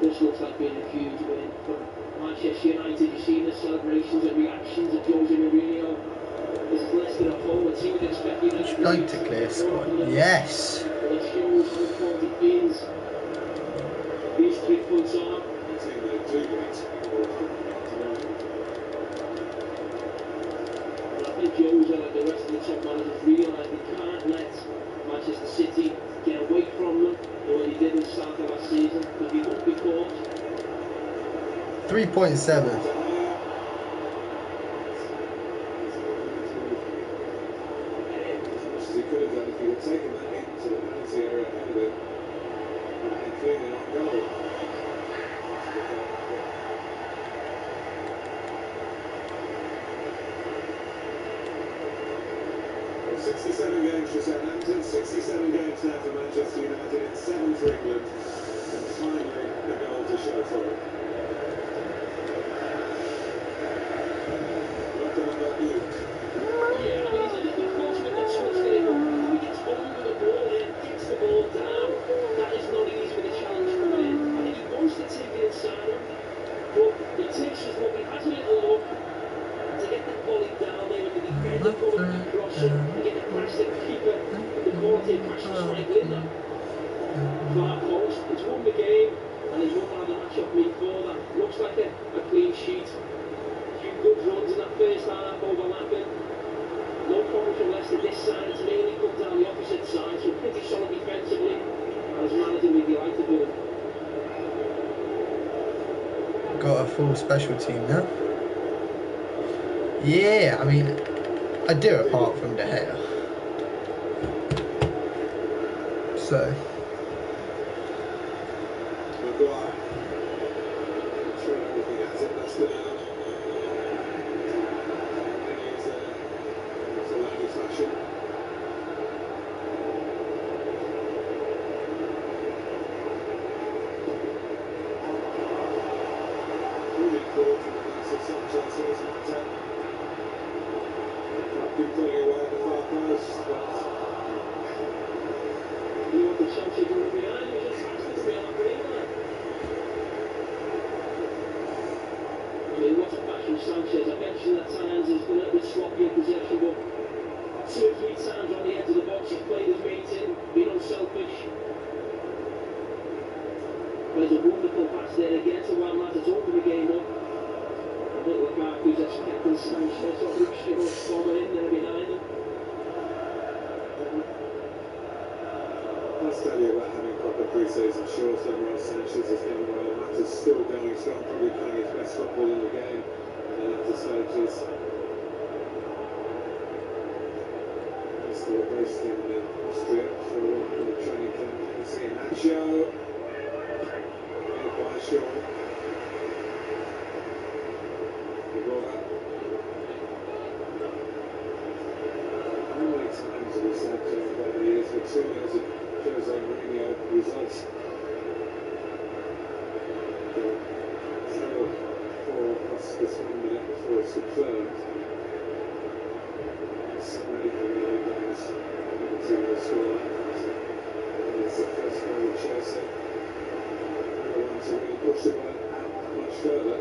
This looks like being a huge win for Manchester United. You see the celebrations and reactions of Jose Mourinho. This is Leicester at home, a team would expect United Would you like to clear squad? Yes! Well, it shows how important it feels. These 3 points are. Well, I think Jose, like the rest of the top managers, realise they can't let Manchester City get away from them the way they did in the start of last season, because we won't be caught. 3.7. He could have done if he had taken that into the penalty area ahead of him and cleaning on goal. 67 games for Southampton, 67 games now for Manchester United, and 7 for England. And finally, the goal to show for it. Looking at Luke. Yeah, I mean, he's a little close with the touch there, but he gets over the ball there, gets the ball down. That is not easy with the challenge coming in. I think he wants to take it inside him, but he takes his look, he has a little look to get the volley down there with the defender coming across him and get the pass to the keeper, the quality of pass strike in there. Far post, it's won the game, and he's won by the match-up meet for that. Looks like a clean sheet. Few good runs in that first half, overlapping. No problem from Leicester this side, it's mainly come down the opposite side, so pretty solid defensively. As a manager, we'd like to do it. Got a full special team now. Yeah, I mean, I do apart from De Gea. So. Maguire. Throwing everything at it, that's the now. Fellaini fashion. Really cool from the likes of Sanchez, here's Mata. Not been putting away at the far post, but You want the Chelsea to be behind, you just have to be on the green line. I mean, what a pass from Sanchez. I mentioned at times he's been a little bit sloppy in possession, but 2 or 3 times on the edge of the box he's played his mate in, been unselfish. There's a wonderful pass there again to Juan Mata to open the game up. Spanish sort of group struggle forming in there behind them. Let's tell you about having proper pre-season shorts when Ross Sanchez is going well. Matt is still going strong, probably playing his best football in the game in the latter stages. He's still based in Austria for the training camp. You can see Nacho, made by Shaw. How many times have we said over the years with 2 years of Jose Mourinho results? 3 or 4 plus this 1 minute before it's confirmed. It's really Mourinho games to the score. It's the first goal of Chelsea. They're the ones who really push the ball out that much further.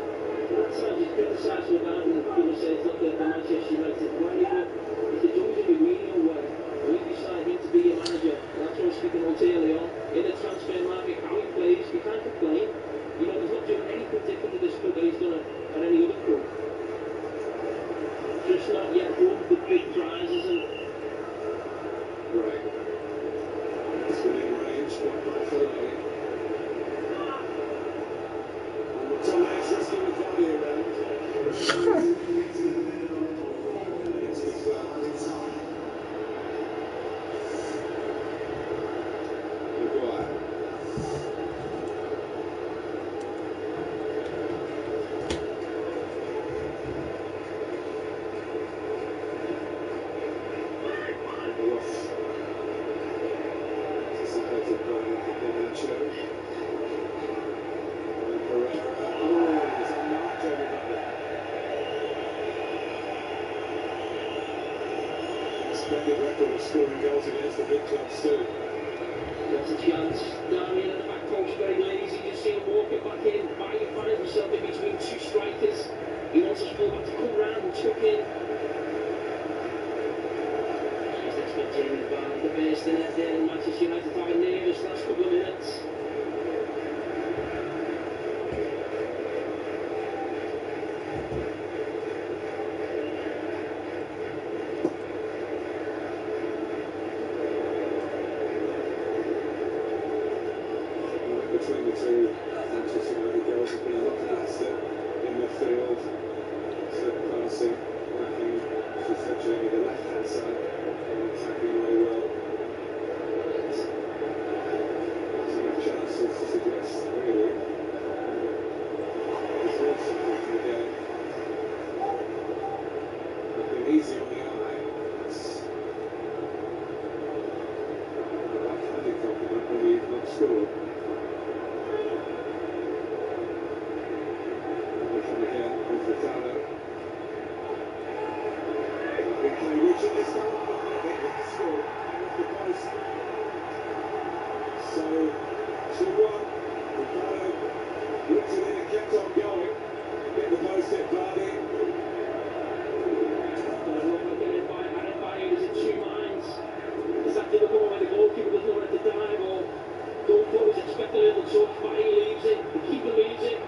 Sometimes you criticise Ronaldo and people say it's not the Manchester United way, but it's the Jose Mourinho way. We decided him to be your manager, and that's what I was speaking about earlier on. In the transfer market, how he plays, you can't complain. You know, he's not doing anything different to this club that he's done at any other club. Just not yet won the big prizes and... Right. It's within range, but not fully. Thomas risking the body around. Splendid record of scoring goals against the big clubs too. There's a chance. Darmian at the back post, very lazy. You just see him walking back in. Bayern finds himself in between 2 strikers. He wants his fullback to come round and tuck in. He's expecting the burst in it there, and Manchester United having nervous last couple of minutes. Between the two Manchester United goals have been a lot faster in the field. So passing, working, she's touching the left hand side and attacking very well. There's enough chances to suggest really there's worth something for the game. It's been easy on the eye. It's backhanded compliment when we've not scored. So, 2-1, Ricardo whipped it in and kept on going. Hit the post, hit Vardy. Is in 2 minds. Is that difficult when the goalkeeper doesn't know when to dive, or goalkeepers expect a little touch, Vardy leaves it, the keeper leaves it.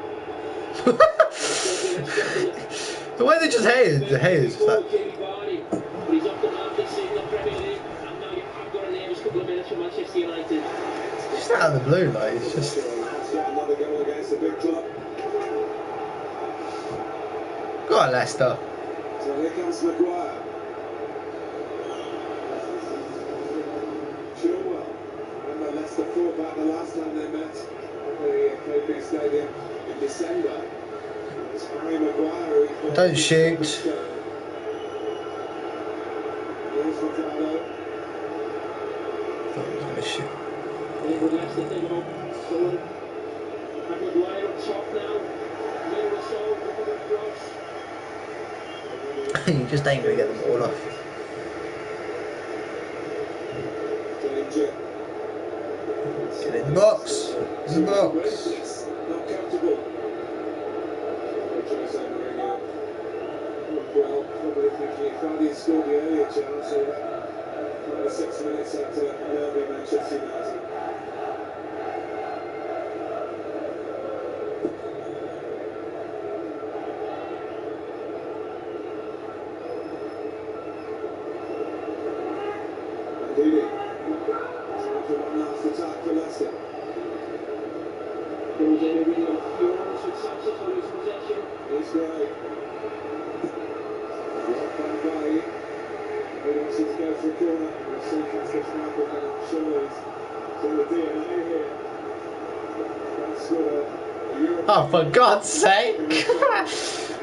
The way they just hated the haters. He's off the mark this season in the Premier League, and now I've got a nervous couple of minutes for Manchester United. Just out of the blue, like it's just. Another goal against the big club. Go on, Leicester. So here comes Maguire. Chilwell. Remember Leicester fought back the last time they met at the KP Stadium in December. It's Harry Maguire. Don't shoot. Here's Ricardo. Thought he was gonna shoot. Leicester take it up. Someone. Have Maguire up top now. Near us all. You just ain't gonna get the ball off. Get in the box. In the box. Not comfortable. Jose Mourinho. Well, probably thinking if Vardy had scored the earlier chance, so that 6 minutes after Derby Manchester United. Healy. Time for one last attack for Leicester. He's great. Blocked by Bailly. He wants it to go for a corner. We'll see Kasper Schmeichel kind of show the DNA here. That's got a European. Oh, for God's sake!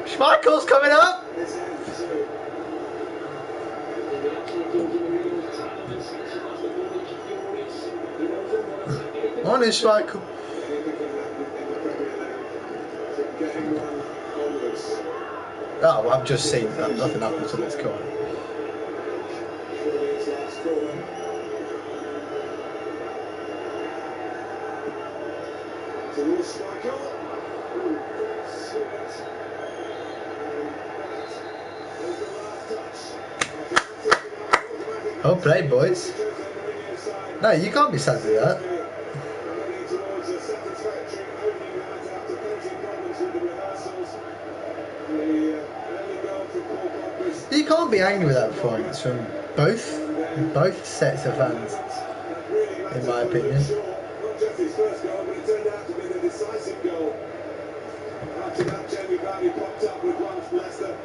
Schmeichel's coming up! Morning, Schmeichel. Oh, I've just seen that. Nothing happened to this corner. Oh, play, boys. No, you can't be sad with that. You can't be angry with that performance from both sets of fans, in my opinion. Not just his first goal, but it turned out to be the decisive goal. After that, Jamie Vardy popped up with one from Leicester,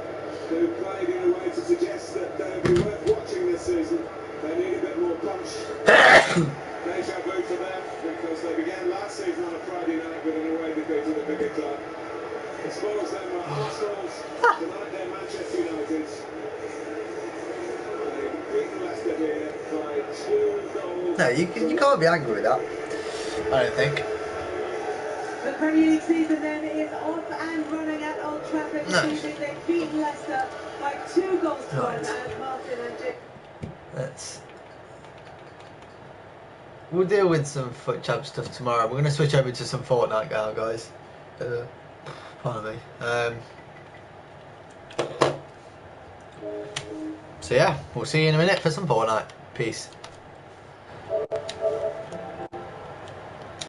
who played in a way to suggest that they'd be worth watching this season. They need a bit more punch. Deja vu for them, because they began last season on a Friday night with an away defeat to the bigger club. As far as them were Arsenal's, tonight they're Manchester United's. They've beaten Leicester here by 2 goals. No, you can't be angry with that. I don't think. The Premier League season then is off and running at Old Trafford this evening. They've beaten Leicester by 2 goals to 1, and Martin and Jim. We'll deal with some Foot Champ stuff tomorrow. We're going to switch over to some Fortnite now, guys. Pardon me. So yeah, we'll see you in a minute for some Fortnite. Peace.